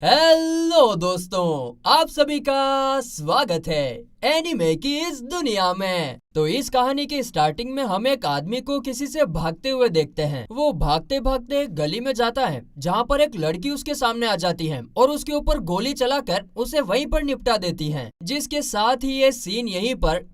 Hello दोस्तों, आप सभी का स्वागत है एनीमे की इस दुनिया में। तो इस कहानी की स्टार्टिंग में हम एक आदमी को किसी से भागते हुए देखते हैं। वो भागते भागते एक गली में जाता है जहाँ पर एक लड़की उसके सामने आ जाती है और उसके ऊपर गोली चलाकर उसे वहीं पर निपटा देती है। जिसके साथ ही ये सीन यहीं पर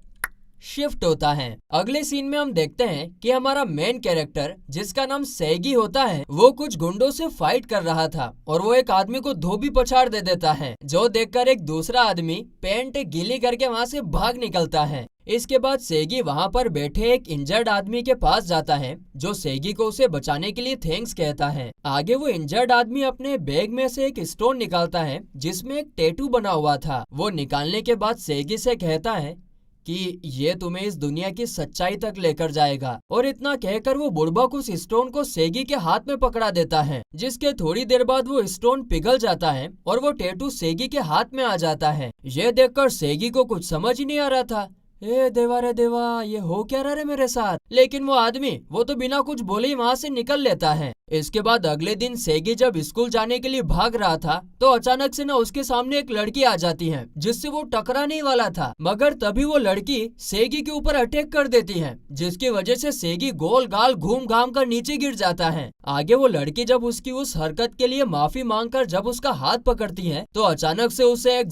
शिफ्ट होता है। अगले सीन में हम देखते हैं कि हमारा मेन कैरेक्टर जिसका नाम सैगी होता है वो कुछ गुंडों से फाइट कर रहा था और वो एक आदमी को धोबी पछाड़ दे देता है, जो देखकर एक दूसरा आदमी पैंट गीली करके वहाँ से भाग निकलता है। इसके बाद सेगी वहाँ पर बैठे एक इंजर्ड आदमी के पास जाता है जो सेगी को उसे बचाने के लिए थैंक्स कहता है। आगे वो इंजर्ड आदमी अपने बैग में से एक स्टोन निकालता है जिसमें एक टैटू बना हुआ था। वो निकालने के बाद सेगी से कहता है कि ये तुम्हें इस दुनिया की सच्चाई तक लेकर जाएगा, और इतना कहकर वो बुड़बक उस स्टोन को सेगी के हाथ में पकड़ा देता है। जिसके थोड़ी देर बाद वो स्टोन पिघल जाता है और वो टैटू सेगी के हाथ में आ जाता है। ये देखकर सेगी को कुछ समझ ही नहीं आ रहा था। ए देवा रे देवा, ये हो क्या रहा है मेरे साथ। लेकिन वो आदमी वो तो बिना कुछ बोले ही वहाँ से निकल लेता है। इसके बाद अगले दिन सेगी जब स्कूल जाने के लिए भाग रहा था तो अचानक से ना उसके सामने एक लड़की आ जाती है जिससे वो टकराने ही वाला था, मगर तभी वो लड़की सेगी के ऊपर अटैक कर देती है जिसकी वजह से सेगी गोल गाल घूम घाम कर नीचे गिर जाता है। आगे वो लड़की जब उसकी उस हरकत के लिए माफी मांगकर जब उसका हाथ पकड़ती है तो अचानक से उसे एक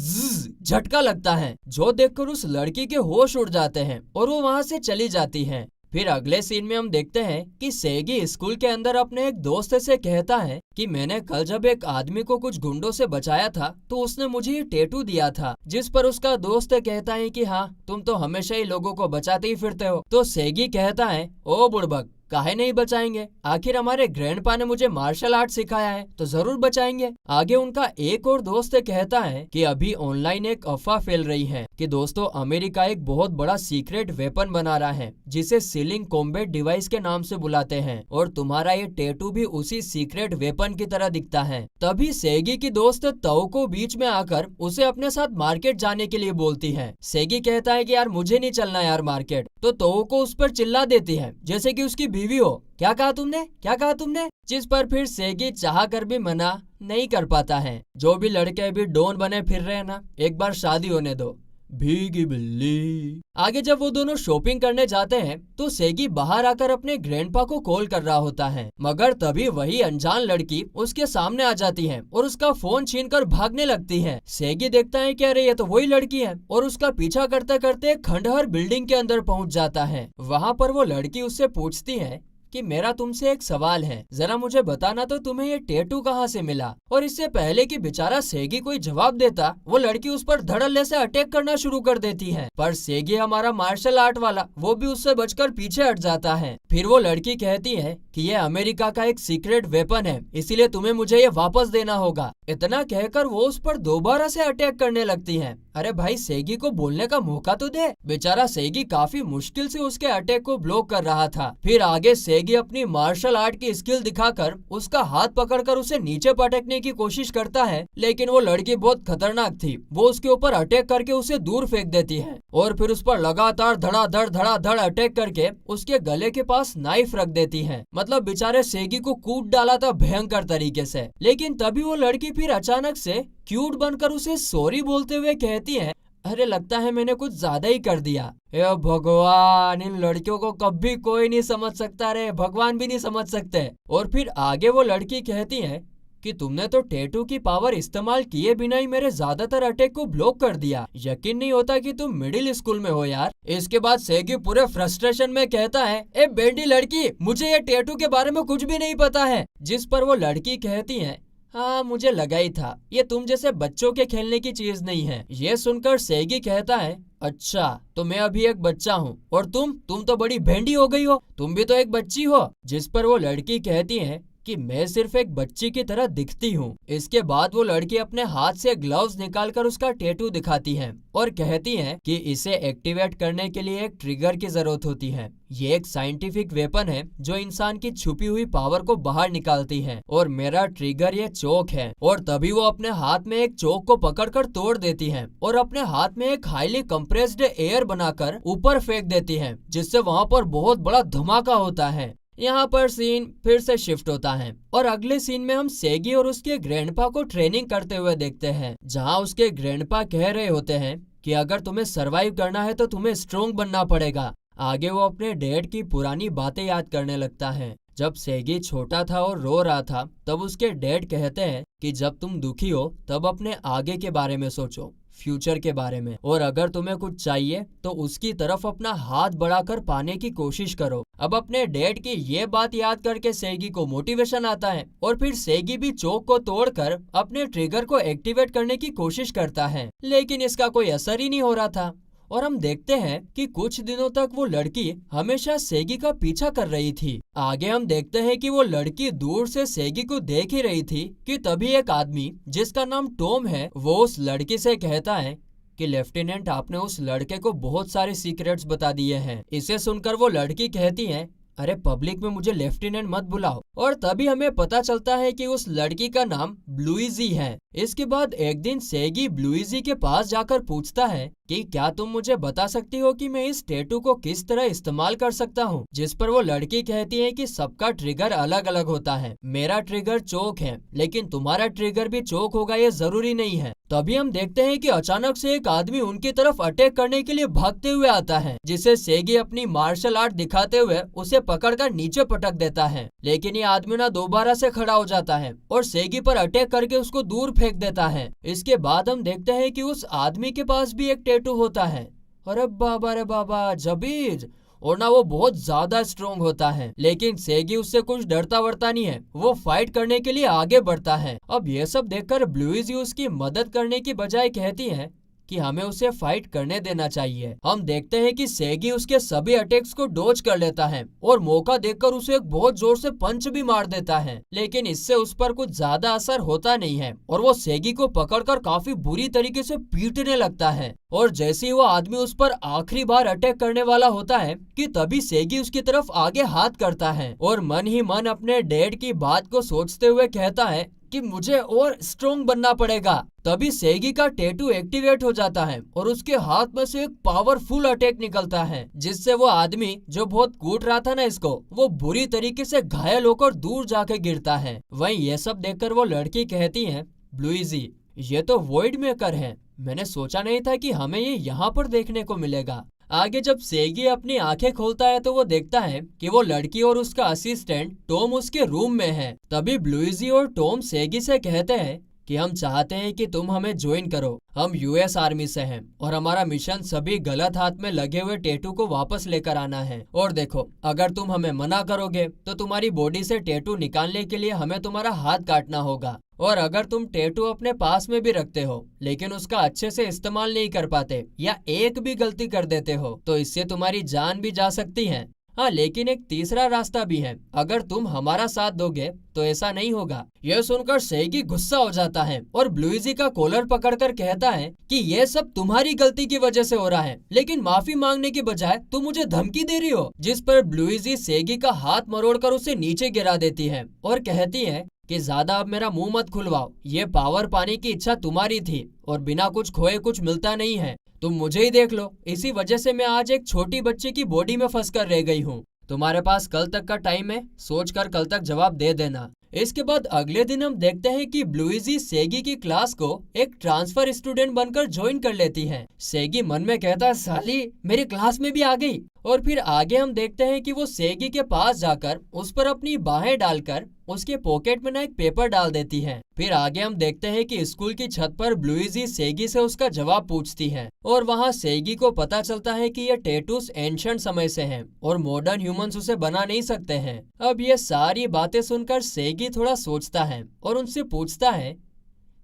झटका लगता है, जो देखकर उस लड़की के होश उड़ जाते हैं और वो वहाँ से चली जाती है। फिर अगले सीन में हम देखते हैं कि सेगी स्कूल के अंदर अपने एक दोस्त से कहता है कि मैंने कल जब एक आदमी को कुछ गुंडों से बचाया था तो उसने मुझे ये टैटू दिया था। जिस पर उसका दोस्त कहता है कि हाँ, तुम तो हमेशा ही लोगों को बचाते ही फिरते हो। तो सेगी कहता है, ओ बुड़बक, काहे नहीं बचाएंगे, आखिर हमारे ग्रैंडपा ने मुझे मार्शल आर्ट सिखाया है तो जरूर बचाएंगे। आगे उनका एक और दोस्त कहता है कि अभी ऑनलाइन एक अफवाह फैल रही है कि दोस्तों अमेरिका एक बहुत बड़ा सीक्रेट वेपन बना रहा है जिसे सीलिंग कॉम्बैट डिवाइस के नाम से बुलाते हैं, और तुम्हारा ये टैटू भी उसी सीक्रेट वेपन की तरह दिखता है। तभी सेगी की दोस्त ताओ को बीच में आकर उसे अपने साथ मार्केट जाने के लिए बोलती है। सेगी कहता है कि यार मुझे नहीं चलना यार मार्केट, तो ताओ को उस पर चिल्ला देती है जैसे कि उसकी बीवी हो। क्या कहा तुमने, क्या कहा तुमने? जिस पर फिर सेगी चाह कर भी मना नहीं कर पाता है। जो भी लड़के अभी डॉन बने फिर रहे हैं ना, एक बार शादी होने दो, भीगी बिल्ली। आगे जब वो दोनों शॉपिंग करने जाते हैं तो सेगी बाहर आकर अपने ग्रैंडपा को कॉल कर रहा होता है, मगर तभी वही अनजान लड़की उसके सामने आ जाती है और उसका फोन छीनकर भागने लगती है। सेगी देखता है कि अरे ये तो वही लड़की है और उसका पीछा करते करते खंडहर बिल्डिंग के अंदर पहुंच जाता है। वहाँ पर वो लड़की उससे पूछती है कि मेरा तुमसे एक सवाल है, जरा मुझे बताना तो तुम्हें ये टैटू कहाँ से मिला। और इससे पहले कि बेचारा सेगी कोई जवाब देता, वो लड़की उस पर धड़ल्ले से अटैक करना शुरू कर देती है। पर सेगी हमारा मार्शल आर्ट वाला वो भी उससे बचकर पीछे हट जाता है। फिर वो लड़की कहती है कि ये अमेरिका का एक सीक्रेट वेपन है, इसीलिए तुम्हें मुझे ये वापस देना होगा। इतना कहकर वो उस पर दोबारा से अटैक करने लगती है। अरे भाई सेगी को बोलने का मौका तो दे। बेचारा सेगी काफी मुश्किल से उसके अटैक को ब्लॉक कर रहा था। फिर आगे सेगी अपनी मार्शल आर्ट की स्किल दिखाकर उसका हाथ पकड़कर उसे नीचे पटकने की कोशिश करता है, लेकिन वो लड़की बहुत खतरनाक थी। वो उसके ऊपर अटैक करके उसे दूर फेंक देती है और फिर उस पर लगातार धड़ाधड़ अटैक करके उसके गले के पास नाइफ रख देती है। मतलब बेचारे सेगी को कूट डाला था भयंकर तरीके से। लेकिन तभी वो लड़की फिर अचानक से क्यूट बनकर उसे सॉरी बोलते हुए कहती है, अरे लगता है मैंने कुछ ज्यादा ही कर दिया। हे भगवान, इन लड़कियों को कभी कोई नहीं समझ सकता रे, भगवान भी नहीं समझ सकते। और फिर आगे वो लड़की कहती है कि तुमने तो टैटू की पावर इस्तेमाल किए बिना ही मेरे ज्यादातर अटैक को ब्लॉक कर दिया। यकीन नहीं होता कि तुम मिडिल स्कूल में हो यार। इसके बाद सेगी पूरे फ्रस्ट्रेशन में कहता है, ए बेंडी लड़की, मुझे ये टैटू के बारे में कुछ भी नहीं पता है। जिस पर वो लड़की कहती है, हाँ मुझे लगा ही था, ये तुम जैसे बच्चों के खेलने की चीज नहीं है। ये सुनकर सेगी कहता है, अच्छा तो मैं अभी एक बच्चा हूँ और तुम तो बड़ी भेंडी हो गई हो, तुम भी तो एक बच्ची हो। जिस पर वो लड़की कहती है कि मैं सिर्फ एक बच्ची की तरह दिखती हूँ। इसके बाद वो लड़की अपने हाथ से ग्लव्स निकालकर उसका टैटू दिखाती है और कहती है कि इसे एक्टिवेट करने के लिए एक ट्रिगर की जरूरत होती है। ये एक साइंटिफिक वेपन है जो इंसान की छुपी हुई पावर को बाहर निकालती है, और मेरा ट्रिगर ये चोक है। और तभी वो अपने हाथ में एक चोक को पकड़कर तोड़ देती है और अपने हाथ में एक हाईली कंप्रेस्ड एयर बनाकर ऊपर फेंक देती है, जिससे वहाँ पर बहुत बड़ा धमाका होता है। यहाँ पर सीन फिर से शिफ्ट होता है और अगले सीन में हम सेगी और उसके ग्रैंडपा को ट्रेनिंग करते हुए देखते हैं, जहाँ उसके ग्रैंडपा कह रहे होते हैं कि अगर तुम्हें सरवाइव करना है तो तुम्हें स्ट्रोंग बनना पड़ेगा। आगे वो अपने डैड की पुरानी बातें याद करने लगता है। जब सेगी छोटा था और रो रहा था तब उसके डैड कहते हैं कि जब तुम दुखी हो तब अपने आगे के बारे में सोचो, फ्यूचर के बारे में, और अगर तुम्हें कुछ चाहिए तो उसकी तरफ अपना हाथ बढ़ाकर पाने की कोशिश करो। अब अपने डैड की ये बात याद करके सेगी को मोटिवेशन आता है और फिर सेगी भी चोक को तोड़कर अपने ट्रिगर को एक्टिवेट करने की कोशिश करता है, लेकिन इसका कोई असर ही नहीं हो रहा था। और हम देखते हैं कि कुछ दिनों तक वो लड़की हमेशा सेगी का पीछा कर रही थी। आगे हम देखते हैं कि वो लड़की दूर से सेगी को देख ही रही थी कि तभी एक आदमी जिसका नाम टॉम है वो उस लड़की से कहता है कि लेफ्टिनेंट, आपने उस लड़के को बहुत सारे सीक्रेट्स बता दिए हैं। इसे सुनकर वो लड़की कहती है, अरे पब्लिक में मुझे लेफ्टिनेंट मत बुलाओ। और तभी हमें पता चलता है कि उस लड़की का नाम ब्लूइजी है। इसके बाद एक दिन सेगी ब्लूइजी के पास जाकर पूछता है कि क्या तुम मुझे बता सकती हो कि मैं इस टैटू को किस तरह इस्तेमाल कर सकता हूँ, जिस पर वो लड़की कहती है कि सबका ट्रिगर अलग अलग होता है। मेरा ट्रिगर चोक है, लेकिन तुम्हारा ट्रिगर भी चोक होगा ये जरूरी नहीं है। तभी हम देखते हैं कि अचानक से एक आदमी उनकी तरफ अटैक करने के लिए भागते हुए आता है, जिसे सेगी अपनी मार्शल आर्ट दिखाते हुए उसे पकड़कर नीचे पटक देता है। लेकिन ये आदमी ना दोबारा से खड़ा हो जाता है और सेगी पर अटैक करके उसको दूर फेंक देता है। इसके बाद हम देखते हैं कि उस आदमी के पास भी एक टैटू होता है। अरे बाबा रे बाबा, जबीर! और ना वो बहुत ज्यादा स्ट्रोंग होता है, लेकिन सेगी उससे कुछ डरता वरता नहीं है। वो फाइट करने के लिए आगे बढ़ता है। अब ये सब देखकर ब्लूइजी उसकी मदद करने की बजाय कहती है कि हमें उसे फाइट करने देना चाहिए। हम देखते हैं कि सेगी उसके सभी अटैक्स को डॉज कर लेता है और मौका देखकर उसे एक बहुत जोर से पंच भी मार देता है, लेकिन इससे उस पर कुछ ज्यादा असर होता नहीं है और वो सेगी को पकड़कर काफी बुरी तरीके से पीटने लगता है। और जैसे ही वो आदमी उस पर आखिरी बार अटैक करने वाला होता है कि तभी सेगी उसकी तरफ आगे हाथ करता है और मन ही मन अपने डैड की बात को सोचते हुए कहता है कि मुझे और स्ट्रोंग बनना पड़ेगा। तभी सेगी का टैटू एक्टिवेट हो जाता है और उसके हाथ में से एक पावरफुल अटैक निकलता है, जिससे वो आदमी जो बहुत कूट रहा था ना इसको, वो बुरी तरीके से घायल होकर दूर जाके गिरता है। वहीं ये सब देखकर वो लड़की कहती है, ब्लूइजी, ये तो वॉइड मेकर है। मैंने सोचा नहीं था कि हमें ये यहाँ पर देखने को मिलेगा। आगे जब सेगी अपनी आंखें खोलता है तो वो देखता है कि वो लड़की और उसका असिस्टेंट टॉम उसके रूम में है। तभी ब्लूइजी और टॉम सेगी से कहते हैं कि हम चाहते हैं कि तुम हमें ज्वाइन करो। हम यूएस आर्मी से हैं और हमारा मिशन सभी गलत हाथ में लगे हुए टैटू को वापस लेकर आना है। और देखो, अगर तुम हमें मना करोगे तो तुम्हारी बॉडी से टैटू निकालने के लिए हमें तुम्हारा हाथ काटना होगा। और अगर तुम टैटू अपने पास में भी रखते हो लेकिन उसका अच्छे से इस्तेमाल नहीं कर पाते या एक भी गलती कर देते हो तो इससे तुम्हारी जान भी जा सकती है। हाँ, लेकिन एक तीसरा रास्ता भी है। अगर तुम हमारा साथ दोगे तो ऐसा नहीं होगा। यह सुनकर सेगी गुस्सा हो जाता है और ब्लूइजी का कॉलर पकड़कर कहता है कि ये सब तुम्हारी गलती की वजह से हो रहा है, लेकिन माफी मांगने की बजाय तुम मुझे धमकी दे रही हो। जिस पर ब्लूइजी सेगी का हाथ मरोड़कर उसे नीचे गिरा देती है और कहती है कि ज्यादा अब मेरा मुंह मत खुलवाओ। ये पावर पाने की इच्छा तुम्हारी थी और बिना कुछ खोए कुछ मिलता नहीं है। तुम मुझे ही देख लो, इसी वजह से मैं आज एक छोटी बच्ची की बॉडी में फंस कर रह गई हूँ। तुम्हारे पास कल तक का टाइम है, सोचकर कल तक जवाब दे देना। इसके बाद अगले दिन हम देखते हैं कि ब्लूइजी सेगी की क्लास को एक ट्रांसफर स्टूडेंट बनकर ज्वाइन कर लेती है। सेगी मन में कहता है, साली मेरी क्लास में भी आ गई। और फिर आगे हम देखते हैं कि वो सेगी के पास जाकर उस पर अपनी बाहें डालकर उसके पॉकेट में ना एक पेपर डाल देती है। फिर आगे हम देखते हैं कि स्कूल की छत पर ब्लूइजी सेगी से उसका जवाब पूछती है और वहाँ सेगी को पता चलता है कि ये टैटूज एंशिएंट समय से हैं और मॉडर्न ह्यूमंस उसे बना नहीं सकते हैं। अब ये सारी बातें सुनकर सेगी थोड़ा सोचता है और उनसे पूछता है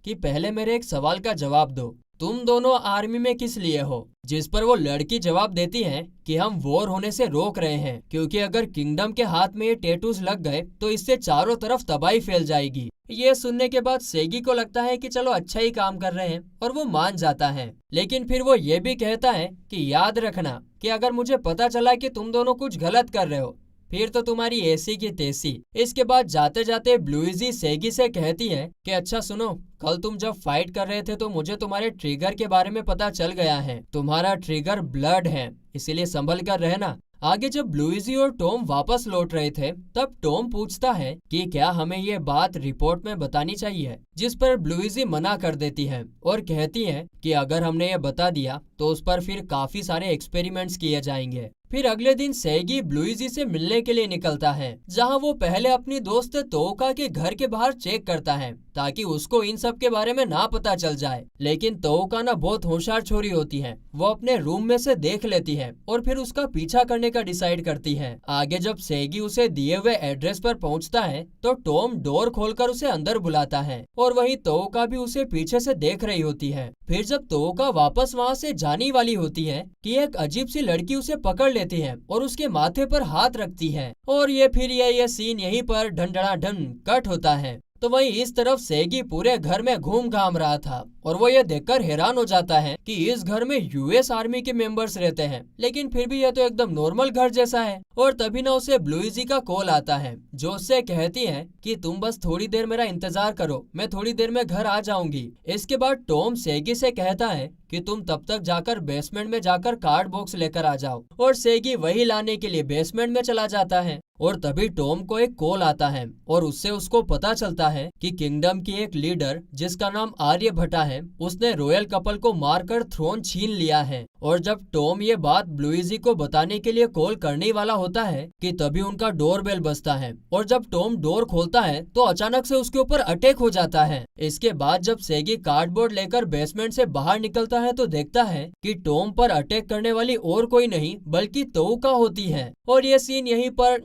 कि पहले मेरे एक सवाल का जवाब दो, तुम दोनों आर्मी में किस लिए हो? जिस पर वो लड़की जवाब देती है कि हम वॉर होने से रोक रहे हैं, क्योंकि अगर किंगडम के हाथ में ये टैटूज लग गए तो इससे चारों तरफ तबाही फैल जाएगी। ये सुनने के बाद सेगी को लगता है कि चलो अच्छा ही काम कर रहे हैं और वो मान जाता है। लेकिन फिर वो ये भी कहता है कि याद रखना कि अगर मुझे पता चला कि तुम दोनों कुछ गलत कर रहे हो फिर तो तुम्हारी ऐसी की तैसी। इसके बाद जाते जाते ब्लूइजी सेगी से कहती है कि अच्छा सुनो, कल तुम जब फाइट कर रहे थे तो मुझे तुम्हारे ट्रिगर के बारे में पता चल गया है। तुम्हारा ट्रिगर ब्लड है, इसीलिए संभल कर रहना। आगे जब लुइजी और टॉम वापस लौट रहे थे तब टॉम पूछता है कि क्या हमें ये बात रिपोर्ट में बतानी चाहिए, जिस पर लुइजी मना कर देती है और कहती है कि अगर हमने ये बता दिया तो उस पर फिर काफी सारे एक्सपेरिमेंट्स किए जाएंगे। फिर अगले दिन सेगी लुइजी से मिलने के लिए निकलता है, जहां वो पहले अपनी दोस्त तोका के घर के बाहर चेक करता है ताकि उसको इन सब के बारे में ना पता चल जाए। लेकिन तोका ना बहुत होशियार छोरी होती है, वो अपने रूम में से देख लेती है और फिर उसका पीछा करने का डिसाइड करती है। आगे जब सेगी उसे दिए हुए एड्रेस पर पहुंचता है तो टॉम डोर खोलकर उसे अंदर बुलाता है और वहीं तोका भी उसे पीछे से देख रही होती है। फिर जब तोका वापस वहाँ से जाने वाली होती है कि एक अजीब सी लड़की उसे पकड़ लेती है और उसके माथे पर हाथ रखती है और ये सीन यहीं पर ढन कट होता है। तो वहीं इस तरफ सेगी पूरे घर में घूम घाम रहा था और वो ये देखकर हैरान हो जाता है कि इस घर में यूएस आर्मी के मेंबर्स रहते हैं, लेकिन फिर भी यह तो एकदम नॉर्मल घर जैसा है। और तभी ना उसे लुइजी का कॉल आता है जो उससे कहती है कि तुम बस थोड़ी देर मेरा इंतजार करो, मैं थोड़ी देर में घर आ जाऊंगी। इसके बाद टॉम सेगी से कहता है कि तुम तब तक जाकर बेसमेंट में जाकर कार्ड बॉक्स लेकर आ जाओ और सेगी वही लाने के लिए बेसमेंट में चला जाता है। और तभी टॉम को एक कॉल आता है और उससे उसको पता चलता है कि किंगडम की एक लीडर जिसका नाम आर्यभट्टा है, उसने रॉयल कपल को मारकर थ्रोन छीन लिया है। और जब टॉम ये बात लुइजी को बताने के लिए कॉल करने वाला होता है कि तभी उनका डोर बेल बजता है और जब टॉम डोर खोलता है तो अचानक से उसके ऊपर अटैक हो जाता है। इसके बाद जब सेगी कार्डबोर्ड लेकर बेसमेंट से बाहर निकलता है तो देखता है कि टॉम पर अटैक करने वाली और कोई नहीं बल्कि तोका होती है। और ये सीन यहीं पर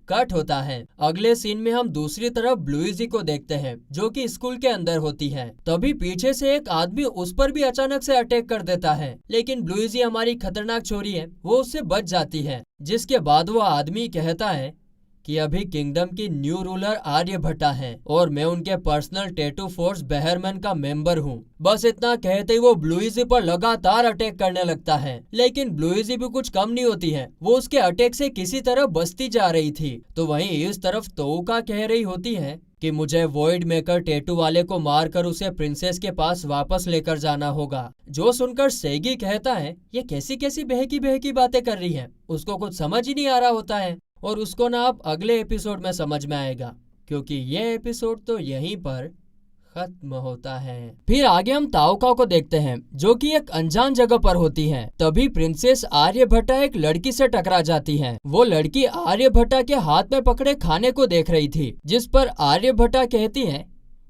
कट होता है। अगले सीन में हम दूसरी तरफ लुइजी को देखते हैं जो कि स्कूल के अंदर होती है। तभी पीछे से एक आदमी उस पर भी अचानक से अटैक कर देता है, लेकिन लुइजी हमारी खतरनाक छोरी है, वो उससे बच जाती है। जिसके बाद वो आदमी कहता है कि अभी किंगडम की न्यू रूलर आर्यभट्टा है और मैं उनके पर्सनल टैटू फोर्स बहरमैन का मेंबर हूँ। बस इतना कहते ही वो लुइजी पर लगातार अटैक करने लगता है, लेकिन लुइजी भी कुछ कम नहीं होती है, वो उसके अटैक से किसी तरह बचती जा रही थी। तो वहीं इस तरफ तोका कह रही होती है कि मुझे वॉइड मेकर टैटू वाले को मारकर उसे प्रिंसेस के पास वापस लेकर जाना होगा। जो सुनकर सेगी कहता है ये कैसी कैसी बहकी बहकी बातें कर रही है, उसको कुछ समझ ही नहीं आ रहा होता है और उसको ना अब अगले एपिसोड में समझ में आएगा, क्योंकि ये एपिसोड तो यहीं पर खत्म होता है। फिर आगे हम ताओका को देखते हैं जो कि एक अनजान जगह पर होती है। तभी प्रिंसेस आर्यभट्टा एक लड़की से टकरा जाती है। वो लड़की आर्यभट्टा के हाथ में पकड़े खाने को देख रही थी, जिस पर आर्यभट्टा कहती है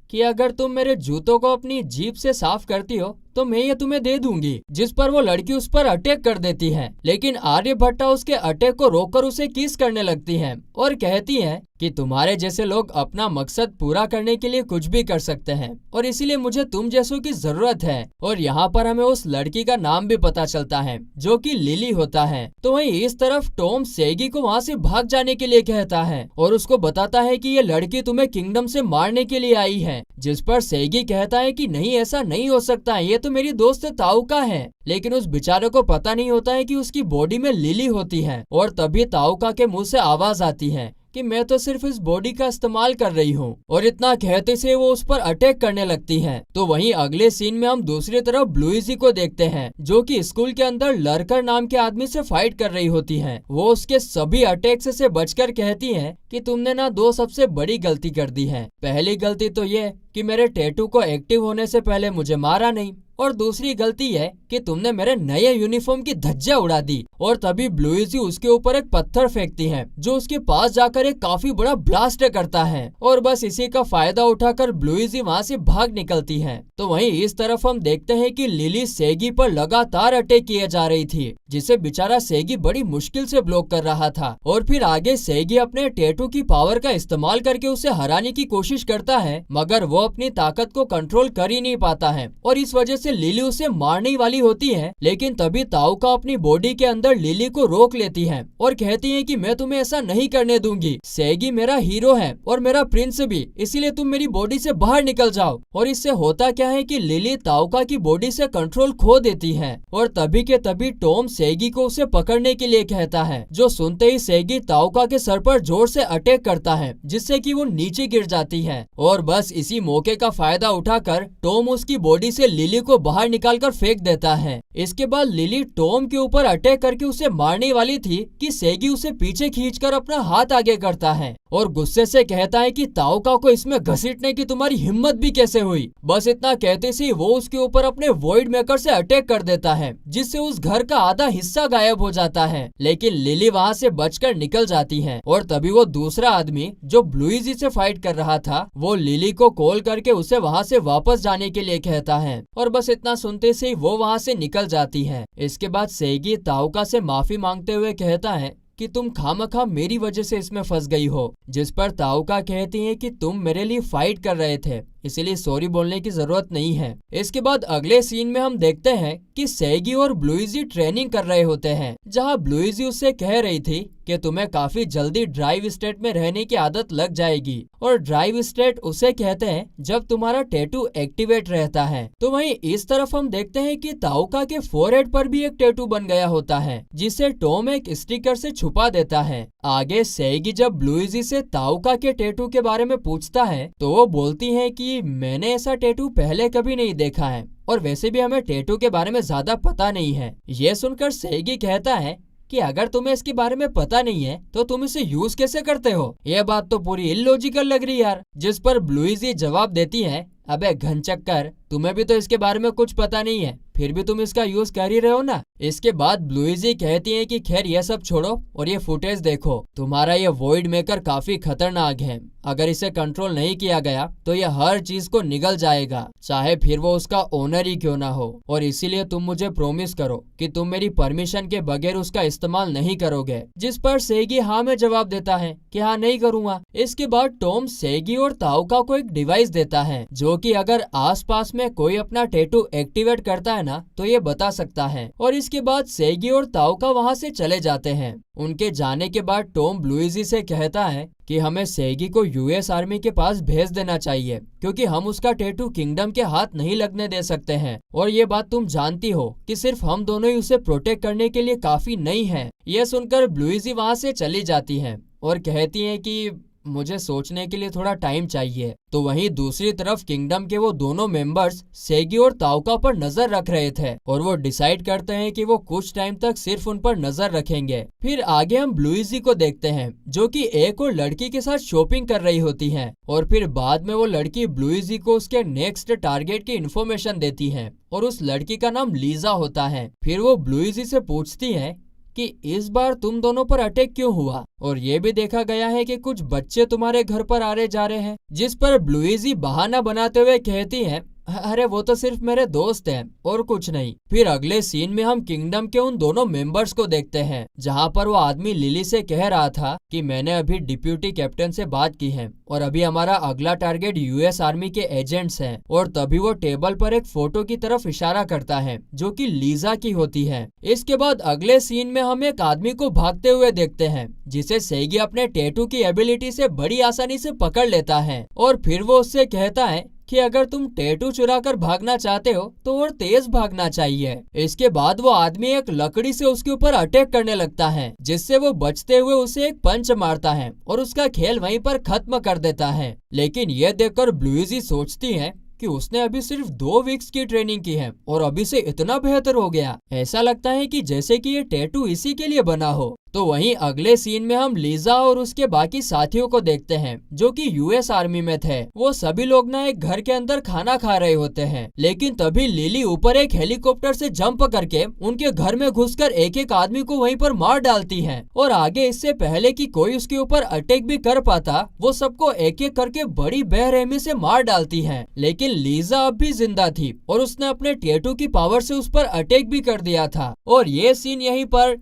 कि अगर तुम मेरे जूतों को अपनी जीभ से साफ करती हो तो मैं ये तुम्हें दे दूंगी। जिस पर वो लड़की उस पर अटैक कर देती है, लेकिन आर्यभट्टा उसके अटैक को रोककर उसे किस करने लगती है और कहती है कि तुम्हारे जैसे लोग अपना मकसद पूरा करने के लिए कुछ भी कर सकते हैं और इसीलिए मुझे तुम जैसों की जरूरत है। और यहाँ पर हमें उस लड़की का नाम भी पता चलता है जो कि लिली होता है। तो वहीं इस तरफ टॉम सेगी को वहाँ से भाग जाने के लिए कहता है और उसको बताता है कि ये लड़की तुम्हें किंगडम से मारने के लिए आई है, जिस पर सेगी कहता है कि नहीं, ऐसा नहीं हो सकता, ये तो मेरी दोस्त ताओका है। लेकिन उस बेचारे को पता नहीं होता है कि उसकी बॉडी में लिली होती है। और तभी ताओका के मुंह से आवाज आती है कि मैं तो सिर्फ इस बॉडी का इस्तेमाल कर रही हूँ, और इतना कहते से वो उस पर अटैक करने लगती है। तो वहीं अगले सीन में हम दूसरी तरफ लुइजी को देखते हैं जो कि स्कूल के अंदर लरकर नाम के आदमी से फाइट कर रही होती है। वो उसके सभी अटैक से बचकर कहती है कि तुमने ना दो सबसे बड़ी गलती कर दी है। पहली गलती तो ये कि मेरे टैटू को एक्टिव होने से पहले मुझे मारा नहीं, और दूसरी गलती है कि तुमने मेरे नए यूनिफॉर्म की धज्जियां उड़ा दी। और तभी लुइजी उसके ऊपर एक पत्थर फेंकती है जो उसके पास जाकर एक काफी बड़ा ब्लास्ट करता है, और बस इसी का फायदा उठाकर लुइजी वहाँ से भाग निकलती है। तो वहीं इस तरफ हम देखते हैं कि लिली सेगी पर लगातार अटैक किए जा रही थी, जिसे बेचारा सेगी बड़ी मुश्किल से ब्लॉक कर रहा था। और फिर आगे सेगी अपने टैटू की पावर का इस्तेमाल करके उसे हराने की कोशिश करता है, मगर वो अपनी ताकत को कंट्रोल कर ही नहीं पाता है और इस वजह से लिली उसे मारने वाली होती है। लेकिन तभी ताओका अपनी बॉडी के अंदर लिली को रोक लेती है और कहती है कि मैं तुम्हें ऐसा नहीं करने दूंगी, सेगी मेरा हीरो है और मेरा प्रिंस भी, इसीलिए तुम मेरी बॉडी से बाहर निकल जाओ। और इससे होता क्या है कि लिली ताओका की बॉडी से कंट्रोल खो देती है, और तभी के तभी टॉम सेगी को उसे पकड़ने के लिए कहता है, जो सुनते ही सेगी ताओका के सर पर जोर से अटैक करता है, जिससे कि वो नीचे गिर जाती है। और बस इसी मौके का फायदा उठाकर टॉम उसकी बॉडी से लिली को बाहर निकालकर फेंक देता है। इसके बाद लिली टॉम के ऊपर अटैक करके उसे मारने वाली थी कि सेगी उसे पीछे खींचकर अपना हाथ आगे करता है और गुस्से से कहता है कि ताओका को इसमें घसीटने की तुम्हारी हिम्मत भी कैसे हुई। बस इतना कहते से वो उसके ऊपर अपने वॉइड मेकर से अटैक कर देता है, जिससे उस घर का आधा हिस्सा गायब हो जाता है। लेकिन लिली वहाँ से बचकर निकल जाती है और तभी वो दूसरा आदमी जो ब्लूइजी से फाइट कर रहा था वो लिली को कॉल करके उसे वहाँ से वापस जाने के लिए कहता है और बस इतना सुनते से वो वहाँ से निकल जाती है। इसके बाद सेगी ताओका से माफी मांगते हुए कहता है कि तुम खामखा मेरी वजह से इसमें फंस गई हो, जिस पर ताओका कहती है कि तुम मेरे लिए फाइट कर रहे थे, इसीलिए सॉरी बोलने की जरूरत नहीं है। इसके बाद अगले सीन में हम देखते हैं कि सेगी और ब्लूइजी ट्रेनिंग कर रहे होते हैं, जहां ब्लूइजी उससे कह रही थी कि तुम्हें काफी जल्दी ड्राइव स्टेट में रहने की आदत लग जाएगी और ड्राइव स्टेट उसे कहते हैं जब तुम्हारा टैटू एक्टिवेट रहता है। तो वहीं इस तरफ हम देखते हैं कि ताओका के फोरहेड पर भी एक टैटू बन गया होता है, जिसे टॉम एक स्टिकर से छुपा देता है। आगे सेगी जब ब्लूइजी से ताओका के टैटू के बारे में पूछता है तो वो बोलती है कि मैंने ऐसा टैटू पहले कभी नहीं देखा है और वैसे भी हमें टैटू के बारे में ज्यादा पता नहीं है। ये सुनकर सेगी कहता है कि अगर तुम्हें इसके बारे में पता नहीं है तो तुम इसे यूज कैसे करते हो, ये बात तो पूरी इलॉजिकल लग रही यार। जिस पर ब्लूइजी जवाब देती है अबे घनचक्कर, तुम्हें भी तो इसके बारे में कुछ पता नहीं है, फिर भी तुम इसका यूज कर ही रहे हो ना। इसके बाद ब्लूइजी कहती है कि खैर ये सब छोड़ो और ये फुटेज देखो, तुम्हारा ये वॉइड मेकर काफी खतरनाक है, अगर इसे कंट्रोल नहीं किया गया तो ये हर चीज को निगल जाएगा, चाहे फिर वो उसका ओनर ही क्यों ना हो, और इसीलिए तुम मुझे प्रॉमिस करो कि तुम मेरी परमिशन के बगैर उसका इस्तेमाल नहीं करोगे। जिस पर सेगी हाँ में जवाब देता है कि हाँ नहीं करूंगा। इसके बाद टॉम सेगी और ताओका को एक डिवाइस देता है जो कि अगर आसपास में कोई अपना टैटू एक्टिवेट करता है ना तो ये बता सकता है, और इसके बाद सेगी और ताओका वहाँ से चले जाते हैं। उनके जाने के बाद टॉम ब्लूइजी से कहता है कि हमें सेगी को यूएस आर्मी के पास भेज देना चाहिए क्योंकि हम उसका टैटू किंगडम के हाथ नहीं लगने दे सकते हैं, और ये बात तुम जानती हो कि सिर्फ हम दोनों ही उसे प्रोटेक्ट करने के लिए काफी नहीं है। ये सुनकर ब्लूइजी वहाँ से चली जाती है और कहती है कि मुझे सोचने के लिए थोड़ा टाइम चाहिए। तो वहीं दूसरी तरफ किंगडम के वो दोनों मेंबर्स सेगी और ताओका पर नजर रख रहे थे और वो डिसाइड करते हैं कि वो कुछ टाइम तक सिर्फ उन पर नजर रखेंगे। फिर आगे हम ब्लूइजी को देखते हैं जो कि एक और लड़की के साथ शॉपिंग कर रही होती है, और फिर बाद में वो लड़की ब्लूइजी को उसके नेक्स्ट टारगेट की इन्फॉर्मेशन देती है और उस लड़की का नाम लीजा होता है। फिर वो ब्लूइजी से पूछती है कि इस बार तुम दोनों पर अटैक क्यों हुआ, और ये भी देखा गया है कि कुछ बच्चे तुम्हारे घर पर आ रहे जा रहे हैं। जिस पर ब्लूइजी बहाना बनाते हुए कहती है अरे वो तो सिर्फ मेरे दोस्त हैं और कुछ नहीं। फिर अगले सीन में हम किंगडम के उन दोनों मेंबर्स को देखते हैं जहां पर वो आदमी लिली से कह रहा था कि मैंने अभी डिप्यूटी कैप्टन से बात की है और अभी हमारा अगला टारगेट यूएस आर्मी के एजेंट्स हैं, और तभी वो टेबल पर एक फोटो की तरफ इशारा करता है जो कि लीजा की होती है। इसके बाद अगले सीन में हम एक आदमी को भागते हुए देखते हैं जिसे सेगी अपने टैटू की एबिलिटी से बड़ी आसानी से पकड़ लेता है, और फिर वो उससे कहता है कि अगर तुम टैटू चुराकर भागना चाहते हो तो और तेज भागना चाहिए। इसके बाद वो आदमी एक लकड़ी से उसके ऊपर अटैक करने लगता है जिससे वो बचते हुए उसे एक पंच मारता है और उसका खेल वहीं पर खत्म कर देता है। लेकिन ये देखकर ब्लूइजी सोचती है कि उसने अभी सिर्फ 2 वीक्स की ट्रेनिंग की है और अभी से इतना बेहतर हो गया, ऐसा लगता है कि जैसे कि ये टैटू इसी के लिए बना हो। तो वहीं अगले सीन में हम लीजा और उसके बाकी साथियों को देखते हैं जो कि यूएस आर्मी में थे। वो सभी लोग ना एक घर के अंदर खाना खा रहे होते हैं, लेकिन तभी लिली ऊपर एक हेलीकॉप्टर से जंप करके उनके घर में घुसकर एक एक आदमी को वहीं पर मार डालती है, और आगे इससे पहले कि कोई उसके ऊपर अटैक भी कर पाता वो सबको एक एक करके बड़ी बेरहमी से मार डालती है। लेकिन लीजा अब भी जिंदा थी और उसने अपने टैटू की पावर से उस पर अटैक भी कर दिया था, और ये सीन यहीं पर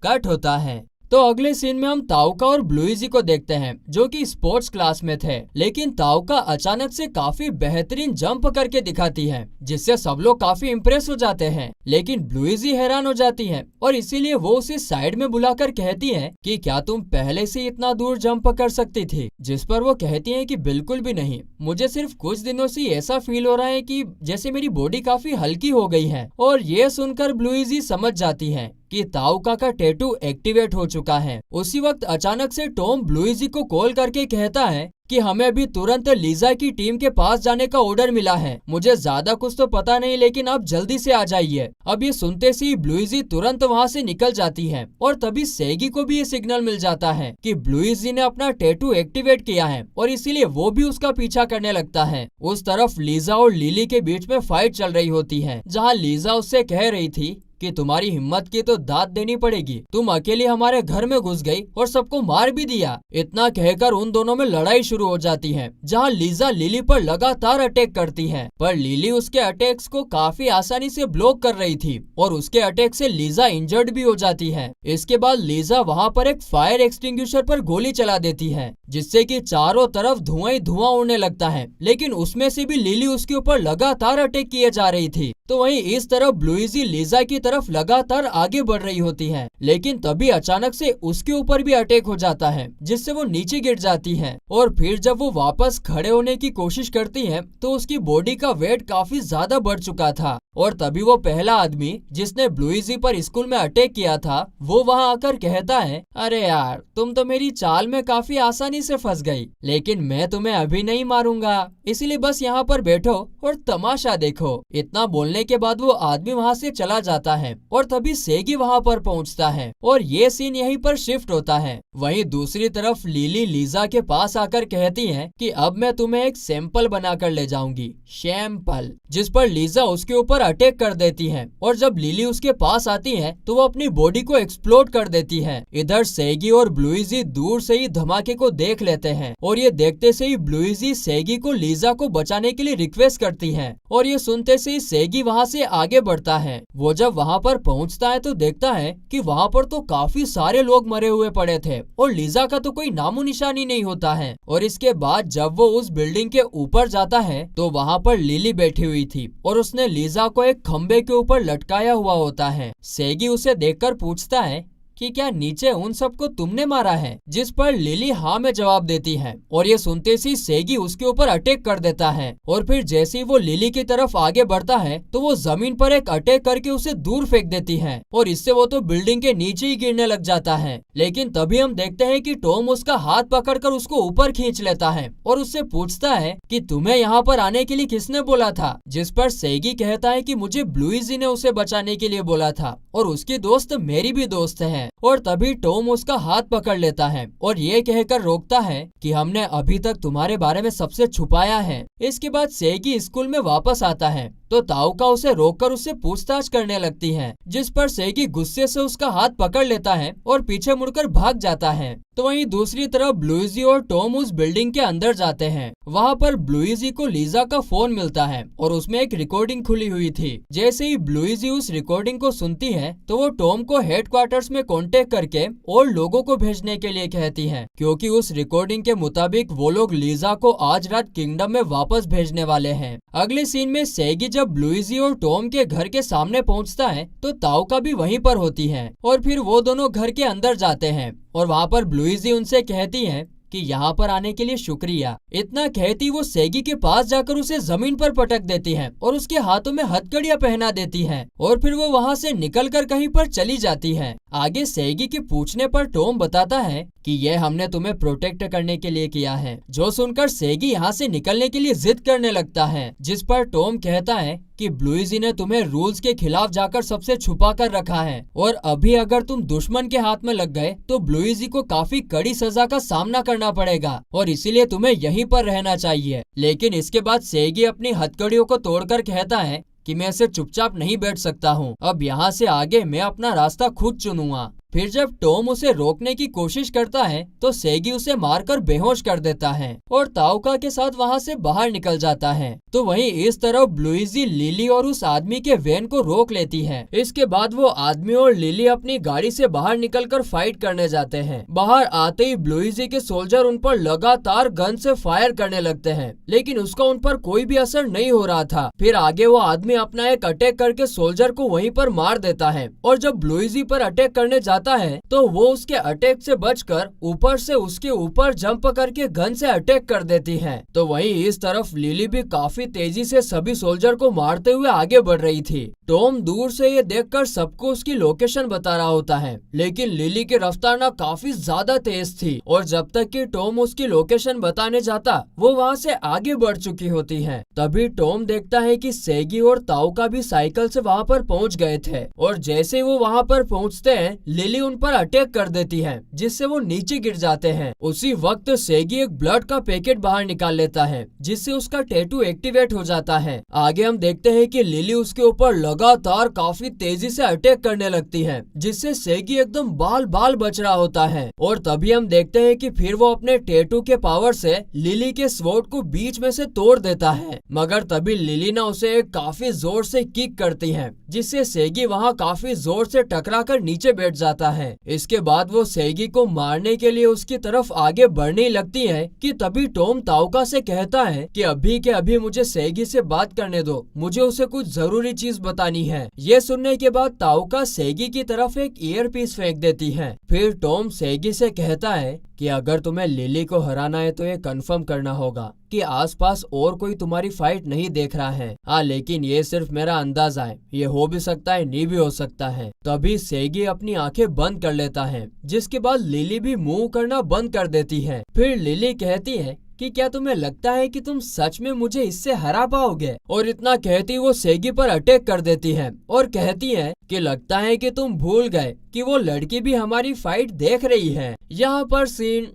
कट होता है। तो अगले सीन में हम ताओका और ब्लूइजी को देखते हैं जो कि स्पोर्ट्स क्लास में थे, लेकिन ताओका अचानक से काफी बेहतरीन जंप करके दिखाती है जिससे सब लोग काफी इम्प्रेस हो जाते हैं। लेकिन ब्लूइजी हैरान हो जाती है और इसीलिए वो उसे साइड में बुलाकर कहती है कि क्या तुम पहले से इतना दूर जंप कर सकती थी, जिस पर वो कहती है कि बिल्कुल भी नहीं, मुझे सिर्फ कुछ दिनों से ऐसा फील हो रहा है कि जैसे मेरी बॉडी काफी हल्की हो गई है। और ये सुनकर ब्लूइजी समझ जाती है कि ताउका का टैटू एक्टिवेट हो चुका है। उसी वक्त अचानक से टॉम ब्लूइजी को कॉल करके कहता है कि हमें अभी तुरंत लीजा की टीम के पास जाने का ऑर्डर मिला है। मुझे ज्यादा कुछ तो पता नहीं, लेकिन आप जल्दी से आ जाइए। अब ये सुनते से ही ब्लूइजी तुरंत वहाँ से निकल जाती है और तभी सेगी को भी ये सिग्नल मिल जाता है कि ब्लूइजी ने अपना टैटू एक्टिवेट किया है और इसीलिए वो भी उसका पीछा करने लगता है। उस तरफ लीजा और लिली के बीच में फाइट चल रही होती है, जहाँ लीजा उससे कह रही थी कि तुम्हारी हिम्मत की तो दाद देनी पड़ेगी। तुम अकेली हमारे घर में घुस गई और सबको मार भी दिया। इतना कहकर उन दोनों में लड़ाई शुरू हो जाती है, जहां लीजा लिली पर लगातार अटैक करती है, पर लिली उसके अटैक्स को काफी आसानी से ब्लॉक कर रही थी और उसके अटैक से लीजा इंजर्ड भी हो जाती है। इसके बाद लीजा वहां पर एक फायर एक्सटिंग्विशर पर गोली चला देती है, जिससे कि चारों तरफ धुआं ही धुआं उड़ने लगता है, लेकिन उसमें से भी लिली उसके ऊपर लगातार अटैक किए जा रही थी। तो वहीं इस तरफ ब्लूइजी लीजा की तरफ लगातार आगे बढ़ रही होती है, लेकिन तभी अचानक से उसके ऊपर भी अटैक हो जाता है, जिससे वो नीचे गिर जाती है। और फिर जब वो वापस खड़े होने की कोशिश करती है तो उसकी बॉडी का वेट काफी ज्यादा बढ़ चुका था और तभी वो पहला आदमी जिसने ब्लूइजी पर स्कूल में अटैक किया था वो वहाँ आकर कहता है, अरे यार तुम तो मेरी चाल में काफी आसानी से फंस गई, लेकिन मैं तुम्हें अभी नहीं मारूंगा, इसलिए बस यहाँ पर बैठो और तमाशा देखो। इतना बोलने के बाद वो आदमी वहाँ से चला जाता है और तभी सेगी वहाँ पर पहुँचता है और ये सीन यहीं पर शिफ्ट होता है। वहीं दूसरी तरफ लिली लीजा के पास आकर कहती है कि अब मैं तुम्हें एक सैंपल बनाकर ले जाऊंगी, सैंपल, जिस पर लीजा उसके ऊपर अटैक कर देती है और जब लिली उसके पास आती है तो वो अपनी बॉडी को एक्सप्लोड कर देती है। इधर सेगी और ब्लूइजी दूर से ही धमाके को देख लेते हैं और ये देखते से ही ब्लूइजी सेगी को लीजा को बचाने के लिए रिक्वेस्ट करती है और ये सुनते से ही सेगी वहाँ से आगे बढ़ता है। वो जब वहाँ पर पहुँचता है तो देखता है कि वहाँ पर तो काफी सारे लोग मरे हुए पड़े थे और लीजा का तो कोई नामो निशानी नहीं होता है। और इसके बाद जब वो उस बिल्डिंग के ऊपर जाता है तो वहाँ पर लिली बैठी हुई थी और उसने लीजा को एक खंबे के ऊपर लटकाया हुआ होता है। सेगी उसे देखकर पूछता है कि क्या नीचे उन सबको तुमने मारा है, जिस पर लिली हाँ में जवाब देती है और ये सुनते ही सेगी उसके ऊपर अटैक कर देता है और फिर जैसे ही वो लिली की तरफ आगे बढ़ता है तो वो जमीन पर एक अटैक करके उसे दूर फेंक देती है और इससे वो तो बिल्डिंग के नीचे ही गिरने लग जाता है। लेकिन तभी हम देखते हैं कि टॉम उसका हाथ पकड़कर उसको ऊपर खींच लेता है और उससे पूछता है कि तुम्हें यहाँ पर आने के लिए किसने बोला था, जिस पर सेगी कहता है कि मुझे ब्लूइजी ने उसे बचाने के लिए बोला था और उसकी दोस्त मेरी भी दोस्त है। और तभी टॉम उसका हाथ पकड़ लेता है और ये कहकर रोकता है कि हमने अभी तक तुम्हारे बारे में सबसे छुपाया है। इसके बाद सेगी स्कूल में वापस आता है तो ताउका उसे रोककर उससे पूछताछ करने लगती है, जिस पर सेगी गुस्से से उसका हाथ पकड़ लेता है और पीछे मुड़कर भाग जाता है। तो वहीं दूसरी तरफ ब्लूइजी और टॉम उस बिल्डिंग के अंदर जाते हैं। वहाँ पर ब्लूइजी को लीजा का फोन मिलता है और उसमें एक रिकॉर्डिंग खुली हुई थी। जैसे ही ब्लूइजी उस रिकॉर्डिंग को सुनती है तो वो टॉम को हेडक्वार्टर्स में कांटेक्ट करके और लोगों को भेजने के लिए कहती है, क्योंकि उस रिकॉर्डिंग के मुताबिक वो लोग लीजा को आज रात किंगडम में वापस भेजने वाले हैं। अगले सीन में सेगी जब ब्लूइजी और टॉम के घर के सामने पहुंचता है तो ताउका भी वहीं पर होती है और फिर वो दोनों घर के अंदर जाते हैं और वहाँ पर ब्लूइजी उनसे कहती है कि यहाँ पर आने के लिए शुक्रिया। इतना कहती वो सेगी के पास जाकर उसे जमीन पर पटक देती है और उसके हाथों में हथकड़ियाँ पहना देती है और फिर वो वहाँ से निकलकर कहीं पर चली जाती है। आगे सेगी के पूछने पर टॉम बताता है कि यह हमने तुम्हें प्रोटेक्ट करने के लिए किया है, जो सुनकर सेगी यहाँ से निकलने के लिए जिद करने लगता है, जिस पर टॉम कहता है कि ब्लूइजी ने तुम्हें रूल्स के खिलाफ जाकर सबसे छुपा कर रखा है और अभी अगर तुम दुश्मन के हाथ में लग गए तो ब्लूइजी को काफी कड़ी सजा का सामना करना पड़ेगा और इसीलिए तुम्हें यहीं पर रहना चाहिए। लेकिन इसके बाद सेगी अपनी हथकड़ियों को तोड़कर कहता है कि मैं ऐसे चुपचाप नहीं बैठ सकता हूँ, अब यहाँ से आगे मैं अपना रास्ता खुद चुनूंगा। फिर जब टॉम उसे रोकने की कोशिश करता है तो सेगी उसे मारकर बेहोश कर देता है और ताउका के साथ वहाँ से बाहर निकल जाता है। तो वहीं इस तरफ ब्लूइजी लिली और उस आदमी के वैन को रोक लेती है। इसके बाद वो आदमी और लिली अपनी गाड़ी से बाहर निकलकर फाइट करने जाते हैं। बाहर आते ही ब्लूइजी के सोल्जर उन पर लगातार गन से फायर करने लगते हैं, लेकिन उसका उन पर कोई भी असर नहीं हो रहा था। फिर आगे वो आदमी अपना एक अटैक करके सोल्जर को वहीं पर मार देता है और जब ब्लूइजी पर अटैक करने आता है तो वो उसके अटैक से बचकर ऊपर से उसके ऊपर जंप करके गन से अटैक कर देती है। तो वहीं इस तरफ लिली भी काफी तेजी से सभी सोल्जर को मारते हुए आगे बढ़ रही थी। टॉम दूर से ये देखकर सबको उसकी लोकेशन बता रहा होता है, लेकिन लिली की रफ्तार ना काफी ज्यादा तेज थी और जब तक कि टॉम उसकी लोकेशन बताने जाता वो वहाँ से आगे बढ़ चुकी होती है। तभी टॉम देखता है कि सेगी और ताओका भी साइकिल से वहाँ पर पहुँच गए थे और जैसे वो वहाँ पर पहुँचते हैं लिली उन पर अटैक कर देती है, जिससे वो नीचे गिर जाते हैं। उसी वक्त सेगी एक ब्लड का पैकेट बाहर निकाल लेता है, जिससे उसका टैटू एक्टिवेट हो जाता है। आगे हम देखते हैं कि लिली उसके ऊपर लगातार काफी तेजी से अटैक करने लगती है, जिससे सेगी एकदम बाल बाल बच रहा होता है। और तभी हम देखते हैं कि फिर वो अपने टैटू के पावर से लिली के स्वॉर्ड को बीच में से तोड़ देता है, मगर तभी लिली ना उसे काफी जोर से किक करती है, जिससे सेगी वहाँ काफी जोर से टकरा कर नीचे बैठ जाता है। इसके बाद वो सेगी को मारने के लिए उसकी तरफ आगे बढ़ने लगती है कि तभी टॉम ताओका से कहता है कि अभी के अभी मुझे सेगी से बात करने दो, मुझे उसे कुछ जरूरी चीज बतानी है। ये सुनने के बाद ताओका सेगी की तरफ एक ईयर पीस फेंक देती है। फिर टॉम सेगी से कहता है कि अगर तुम्हें लिली को हराना है तो ये कंफर्म करना होगा कि आसपास और कोई तुम्हारी फाइट नहीं देख रहा है। हाँ, लेकिन ये सिर्फ मेरा अंदाजा है, ये हो भी सकता है नहीं भी हो सकता है। तभी सेगी अपनी आंखें बंद कर लेता है, जिसके बाद लिली भी मूव करना बंद कर देती है। फिर लिली कहती है कि क्या तुम्हें लगता है कि तुम सच में मुझे इससे हरा पाओगे? और इतना कहती वो सेगी पर अटैक कर देती है और कहती है कि लगता है कि तुम भूल गए कि वो लड़की भी हमारी फाइट देख रही है। यहाँ पर सीन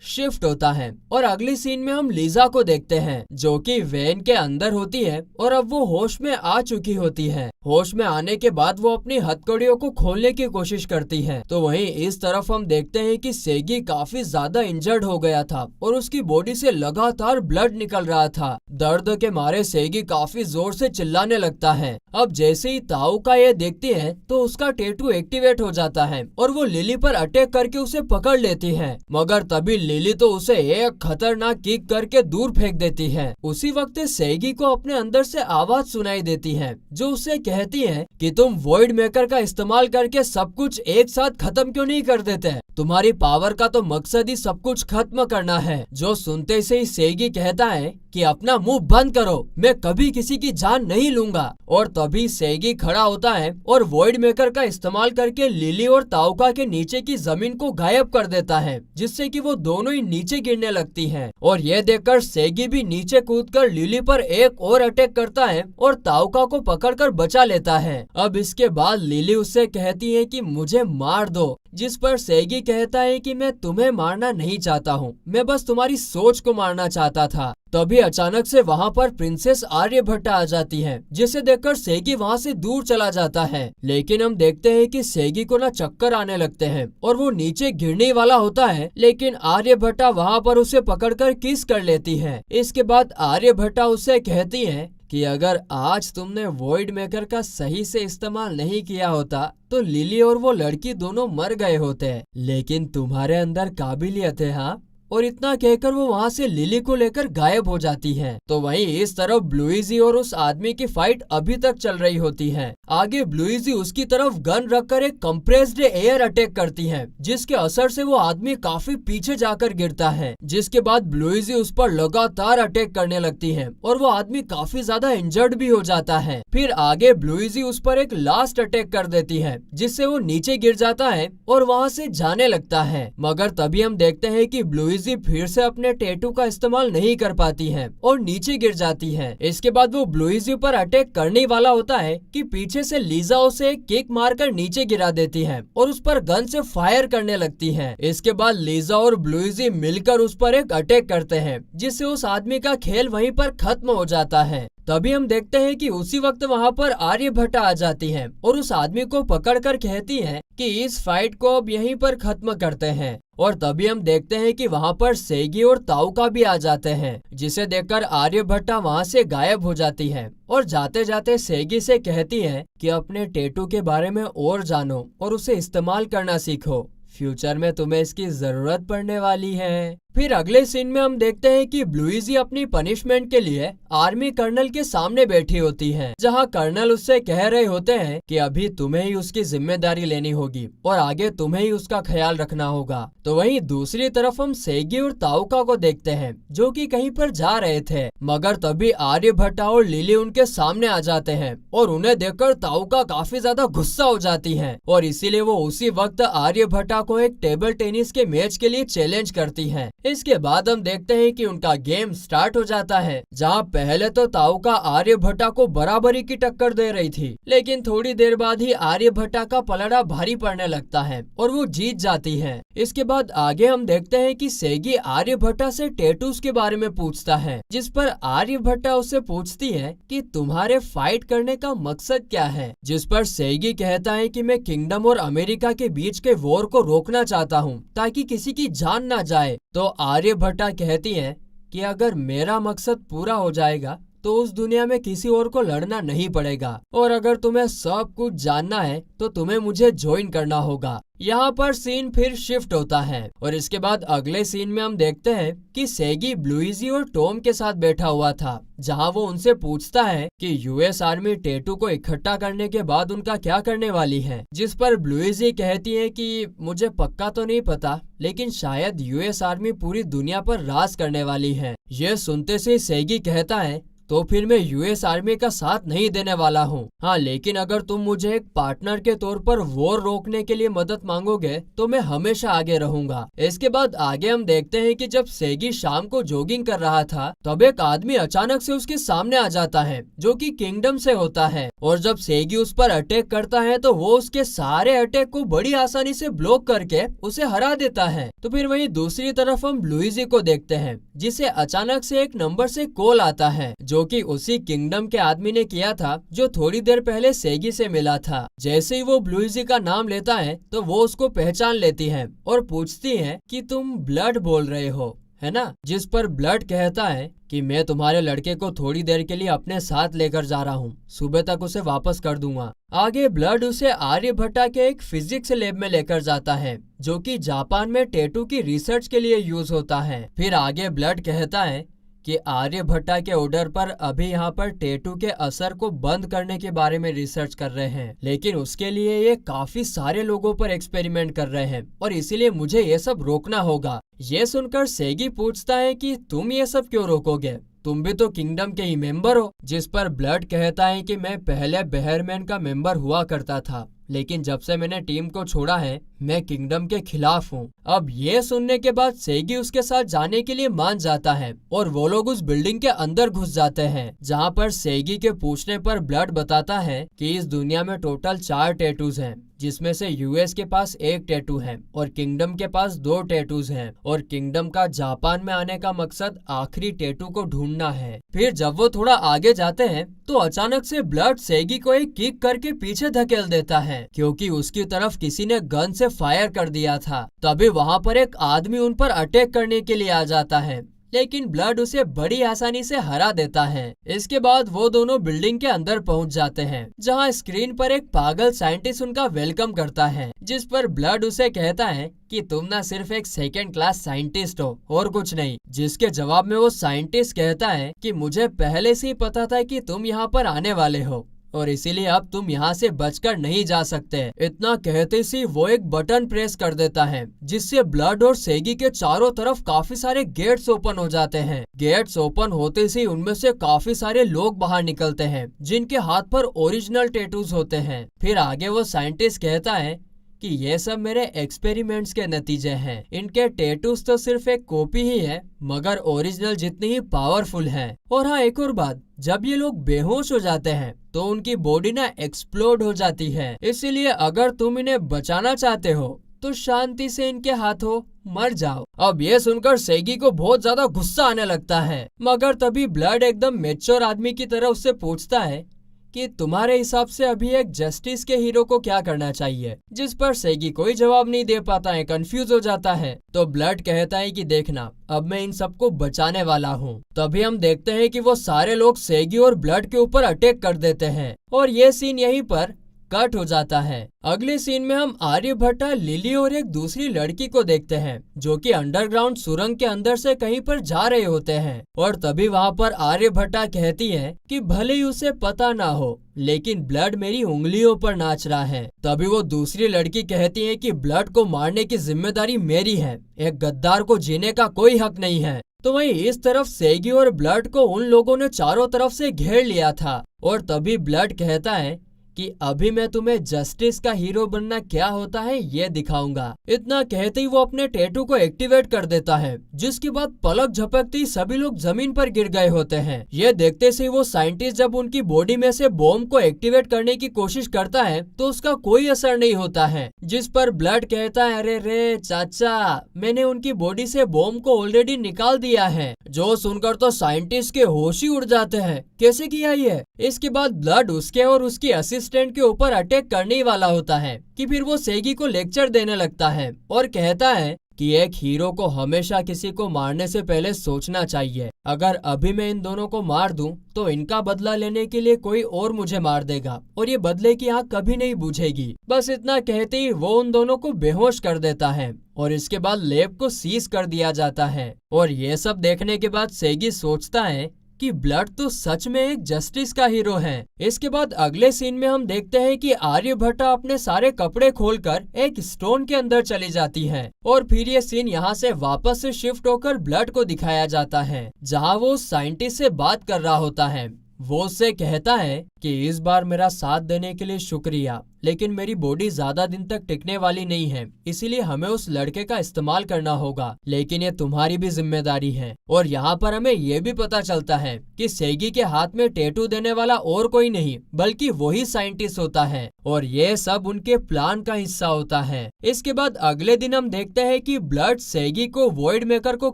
शिफ्ट होता है और अगली सीन में हम लीजा को देखते हैं, जो कि वैन के अंदर होती है और अब वो होश में आ चुकी होती है। होश में आने के बाद वो अपनी हथकड़ियों को खोलने की कोशिश करती है। तो वहीं इस तरफ हम देखते हैं कि सेगी काफी ज्यादा इंजर्ड हो गया था और उसकी बॉडी से लगातार ब्लड निकल रहा था। दर्द के मारे सेगी काफी जोर से चिल्लाने लगता है। अब जैसे ही ताओका ये देखती है तो उसका टैटू एक्टिवेट हो जाता है और वो लिली पर अटैक करके उसे पकड़ लेती है, मगर तभी लिली तो उसे एक खतरनाक किक करके दूर फेंक देती है। उसी वक्त सेगी को अपने अंदर से आवाज सुनाई देती है, जो उससे कहती है कि तुम वॉइड मेकर का इस्तेमाल करके सब कुछ एक साथ खत्म क्यों नहीं कर देते? तुम्हारी पावर का तो मकसद ही सब कुछ खत्म करना है। जो सुनते से ही सेगी कहता है कि अपना मुंह बंद करो, मैं कभी किसी की जान नहीं लूंगा। और तभी सेगी खड़ा होता है और वॉइड मेकर का इस्तेमाल करके लिली और ताओका के नीचे की जमीन को गायब कर देता है, जिससे कि वो दोनों ही नीचे गिरने लगती हैं। और यह देखकर सेगी भी नीचे कूदकर लिली पर एक और अटैक करता है और ताओका को पकड़कर बचा लेता है। अब इसके बाद लिली उससे कहती है कि मुझे मार दो, जिस पर सेगी कहता है कि मैं तुम्हें मारना नहीं चाहता हूँ, मैं बस तुम्हारी सोच को मारना चाहता था। तभी अचानक से वहाँ पर प्रिंसेस आर्यभट्टा आ जाती है, जिसे देखकर सेगी वहाँ से दूर चला जाता है। लेकिन हम देखते हैं कि सेगी को ना चक्कर आने लगते हैं और वो नीचे गिरने वाला होता है, लेकिन आर्यभट्टा वहाँ पर उसे पकड़कर किस कर लेती है। इसके बाद आर्यभट्टा उससे कहती है कि अगर आज तुमने वॉइड मेकर का सही से इस्तेमाल नहीं किया होता तो लिली और वो लड़की दोनों मर गए होते, लेकिन तुम्हारे अंदर काबिलियत है। हाँ, और इतना कहकर वो वहाँ से लिली को लेकर गायब हो जाती है। तो वहीं इस तरफ ब्लूइजी और उस आदमी की फाइट अभी तक चल रही होती है। आगे ब्लूइजी उसकी तरफ गन रखकर एक कंप्रेस्ड एयर अटैक करती है, जिसके असर से वो आदमी काफी पीछे जाकर गिरता है। जिसके बाद ब्लूइजी उस पर लगातार अटैक करने लगती है और वो आदमी काफी ज्यादा इंजर्ड भी हो जाता है। फिर आगे ब्लूइजी उस पर एक लास्ट अटैक कर देती है, जिससे वो नीचे गिर जाता है और वहाँ से जाने लगता है। मगर तभी हम देखते हैं कि ब्लूइजी फिर से अपने टैटू का इस्तेमाल नहीं कर पाती है और नीचे गिर जाती है। इसके बाद वो ब्लूइजी पर अटैक करने वाला होता है कि पीछे से लीजा उसे एक किक मारकर नीचे गिरा देती है और उस पर गन से फायर करने लगती है। इसके बाद लीजा और ब्लूइजी मिलकर उस पर एक अटैक करते हैं, जिससे उस आदमी का खेल वहीं पर खत्म हो जाता है। तभी हम देखते हैं कि उसी वक्त वहाँ पर आर्यभट्टा आ जाती है और उस आदमी को पकड़कर कहती है कि इस फाइट को अब यहीं पर खत्म करते हैं। और तभी हम देखते हैं कि वहाँ पर सेगी और ताओका भी आ जाते हैं, जिसे देखकर आर्यभट्टा वहाँ से गायब हो जाती है और जाते जाते सेगी से कहती है कि अपने टैटू के बारे में और जानो और उसे इस्तेमाल करना सीखो, फ्यूचर में तुम्हें इसकी जरूरत पड़ने वाली है। फिर अगले सीन में हम देखते हैं कि ब्लूइजी अपनी पनिशमेंट के लिए आर्मी कर्नल के सामने बैठी होती है, जहां कर्नल उससे कह रहे होते हैं कि अभी तुम्हें ही उसकी जिम्मेदारी लेनी होगी और आगे तुम्हें ही उसका ख्याल रखना होगा। तो वहीं दूसरी तरफ हम सेगी और ताउका को देखते हैं, जो कि कहीं पर जा रहे थे, मगर तभी आर्यभट्टा और लिली उनके सामने आ जाते हैं और उन्हें देखकर ताउका काफी ज्यादा गुस्सा हो जाती है और इसीलिए वो उसी वक्त आर्यभट्टा को एक टेबल टेनिस के मैच के लिए चैलेंज करती है। इसके बाद हम देखते हैं कि उनका गेम स्टार्ट हो जाता है, जहां पहले तो ताउका आर्यभट्टा को बराबरी की टक्कर दे रही थी, लेकिन थोड़ी देर बाद ही आर्यभट्टा का पलड़ा भारी पड़ने लगता है और वो जीत जाती है। इसके बाद आगे हम देखते हैं कि सेगी आर्यभट्टा से टैटूज के बारे में पूछता है, जिस पर आर्यभट्टा उससे पूछती है कि तुम्हारे फाइट करने का मकसद क्या है, जिस पर सेगी कहता है कि मैं किंगडम और अमेरिका के बीच के वॉर को रोकना चाहता हूँ ताकि किसी की जान ना जाए। तो आर्यभट्टा कहती है कि अगर मेरा मकसद पूरा हो जाएगा तो उस दुनिया में किसी और को लड़ना नहीं पड़ेगा और अगर तुम्हें सब कुछ जानना है तो तुम्हें मुझे ज्वाइन करना होगा। यहाँ पर सीन फिर शिफ्ट होता है और इसके बाद अगले सीन में हम देखते हैं कि सेगी ब्लूइजी और टॉम के साथ बैठा हुआ था, जहाँ वो उनसे पूछता है कि यूएस आर्मी टैटू को इकट्ठा करने के बाद उनका क्या करने वाली है, जिस पर ब्लूइजी कहती है कि मुझे पक्का तो नहीं पता, लेकिन शायद यूएस आर्मी पूरी दुनिया पर राज करने वाली है। ये सुनते से सेगी कहता है तो फिर मैं यूएस आर्मी का साथ नहीं देने वाला हूँ। हाँ, लेकिन अगर तुम मुझे एक पार्टनर के तौर पर वॉर रोकने के लिए मदद मांगोगे तो मैं हमेशा आगे रहूंगा। इसके बाद आगे हम देखते हैं कि जब सेगी शाम को जॉगिंग कर रहा था तब एक आदमी अचानक से उसके सामने आ जाता है, जो कि किंगडम से होता है, और जब सेगी उस पर अटैक करता है तो वो उसके सारे अटैक को बड़ी आसानी से ब्लॉक करके उसे हरा देता है। तो फिर वहीं दूसरी तरफ हम ब्लूइजी को देखते हैं, जिसे अचानक से एक नंबर से कॉल आता है, जो कि उसी किंगडम के आदमी ने किया था जो थोड़ी देर पहले सेगी से मिला था। जैसे ही वो ब्लूइजी का नाम लेता है तो वो उसको पहचान लेती है और पूछती है कि तुम ब्लड बोल रहे हो, है ना? जिस पर ब्लड कहता है कि मैं तुम्हारे लड़के को थोड़ी देर के लिए अपने साथ लेकर जा रहा हूँ, सुबह तक उसे वापस कर दूंगा। आगे ब्लड उसे आर्यभट्टा के एक फिजिक्स लैब में लेकर जाता है, जो कि जापान में टैटू की रिसर्च के लिए यूज होता है। फिर आगे ब्लड कहता है कि आर्यभट्टा के ऑर्डर पर अभी यहाँ पर टैटू के असर को बंद करने के बारे में रिसर्च कर रहे हैं, लेकिन उसके लिए ये काफी सारे लोगों पर एक्सपेरिमेंट कर रहे हैं और इसीलिए मुझे ये सब रोकना होगा। ये सुनकर सेगी पूछता है कि तुम ये सब क्यों रोकोगे, तुम भी तो किंगडम के ही मेंबर हो। जिस पर ब्लड कहता है कि मैं पहले बेहरमैन का मेंबर हुआ करता था, लेकिन जब से मैंने टीम को छोड़ा है मैं किंगडम के खिलाफ हूँ। अब ये सुनने के बाद सेगी उसके साथ जाने के लिए मान जाता है और वो लोग उस बिल्डिंग के अंदर घुस जाते हैं, जहाँ पर सेगी के पूछने पर ब्लड बताता है कि इस दुनिया में टोटल 4 टैटूज हैं, जिसमें से यूएस के पास 1 टैटू है और किंगडम के पास 2 टैटूज हैं और किंगडम का जापान में आने का मकसद आखिरी टैटू को ढूंढना है। फिर जब वो थोड़ा आगे जाते हैं तो अचानक से ब्लड सेगी को एक किक करके पीछे धकेल देता है, क्योंकि उसकी तरफ किसी ने गन से फायर कर दिया था। तभी वहाँ पर एक आदमी उन पर अटैक करने के लिए आ जाता है, लेकिन ब्लड उसे बड़ी आसानी से हरा देता है। इसके बाद वो दोनों बिल्डिंग के अंदर पहुंच जाते हैं, जहां स्क्रीन पर एक पागल साइंटिस्ट उनका वेलकम करता है, जिस पर ब्लड उसे कहता है कि तुम ना सिर्फ एक सेकेंड क्लास साइंटिस्ट हो और कुछ नहीं। जिसके जवाब में वो साइंटिस्ट कहता है कि मुझे पहले से ही पता था कि तुम यहाँ पर आने वाले हो और इसीलिए अब तुम यहाँ से बचकर नहीं जा सकते। इतना कहते ही वो एक बटन प्रेस कर देता है, जिससे ब्लड और सेगी के चारों तरफ काफी सारे गेट्स ओपन हो जाते हैं। गेट्स ओपन होते ही उनमें से काफी सारे लोग बाहर निकलते हैं, जिनके हाथ पर ओरिजिनल टैटूज होते हैं। फिर आगे वो साइंटिस्ट कहता है कि ये सब मेरे एक्सपेरिमेंट्स के नतीजे हैं। इनके टैटूज तो सिर्फ एक कॉपी ही है, मगर ओरिजिनल जितनी ही पावरफुल हैं। और हाँ, एक और बात, जब ये लोग बेहोश हो जाते हैं तो उनकी बॉडी ना एक्सप्लोड हो जाती है। इसीलिए अगर तुम इन्हें बचाना चाहते हो तो शांति से इनके हाथों मर जाओ। अब ये सुनकर सेगी को बहुत ज्यादा गुस्सा आने लगता है, मगर तभी ब्लड एकदम मैच्योर आदमी की तरह उससे पूछता है कि तुम्हारे हिसाब से अभी एक जस्टिस के हीरो को क्या करना चाहिए। जिस पर सेगी कोई जवाब नहीं दे पाता है, कंफ्यूज हो जाता है। तो ब्लड कहता है कि देखना, अब मैं इन सबको बचाने वाला हूँ। तभी हम देखते हैं कि वो सारे लोग सेगी और ब्लड के ऊपर अटैक कर देते हैं और ये सीन यहीं पर कट हो जाता है। अगले सीन में हम आर्यभट्टा, लिली और एक दूसरी लड़की को देखते हैं जो कि अंडरग्राउंड सुरंग के अंदर से कहीं पर जा रहे होते हैं। और तभी वहाँ पर आर्यभट्टा कहती है कि भले ही उसे पता ना हो, लेकिन ब्लड मेरी उंगलियों पर नाच रहा है। तभी वो दूसरी लड़की कहती है कि ब्लड को मारने की जिम्मेदारी मेरी है, एक गद्दार को जीने का कोई हक नहीं है। तो वहीं इस तरफ सेगी और ब्लड को उन लोगों ने चारों तरफ से घेर लिया था। और तभी ब्लड कहता है कि अभी मैं तुम्हें जस्टिस का हीरो बनना क्या होता है ये दिखाऊंगा। इतना कहते ही वो अपने टैटू को एक्टिवेट कर देता है, जिसके बाद पलक झपकते ही सभी लोग जमीन पर गिर गए होते हैं। ये देखते से वो साइंटिस्ट जब उनकी बॉडी में से बॉम्ब को एक्टिवेट करने की कोशिश करता है तो उसका कोई असर नहीं होता है, जिस पर ब्लड कहता है, अरे रे चाचा, मैंने उनकी बॉडी से बॉम्ब को ऑलरेडी निकाल दिया है। जो सुनकर तो साइंटिस्ट के होश ही उड़ जाते हैं, कैसे किया ये। इसके बाद ब्लड उसके और उसकी असिस्टेंट के ऊपर अटैक करने ही वाला होता है कि फिर वो सेगी को लेक्चर देने लगता है और कहता है कि एक हीरो को हमेशा किसी को मारने से पहले सोचना चाहिए। अगर अभी मैं इन दोनों को मार दूं तो इनका बदला लेने के लिए कोई और मुझे मार देगा और ये बदले की आग कभी नहीं बुझेगी। बस इतना कहते ही वो उन दोनों को बेहोश कर देता है और इसके बाद लैब को सीज कर दिया जाता है। और ये सब देखने के बाद सेगी सोचता है कि ब्लड तो सच में एक जस्टिस का हीरो है। इसके बाद अगले सीन में हम देखते हैं कि आर्यभट्टा अपने सारे कपड़े खोलकर एक स्टोन के अंदर चली जाती है और फिर ये सीन यहाँ से वापस से शिफ्ट होकर ब्लड को दिखाया जाता है, जहाँ वो साइंटिस्ट से बात कर रहा होता है। वो उससे कहता है कि इस बार मेरा साथ देने के लिए शुक्रिया, लेकिन मेरी बॉडी ज्यादा दिन तक टिकने वाली नहीं है, इसीलिए हमें उस लड़के का इस्तेमाल करना होगा, लेकिन ये तुम्हारी भी जिम्मेदारी है। और यहाँ पर हमें ये भी पता चलता है कि सेगी के हाथ में टैटू देने वाला और कोई नहीं बल्कि वही साइंटिस्ट होता है और ये सब उनके प्लान का हिस्सा होता है। इसके बाद अगले दिन हम देखते हैं कि ब्लड सेगी को वॉइड मेकर को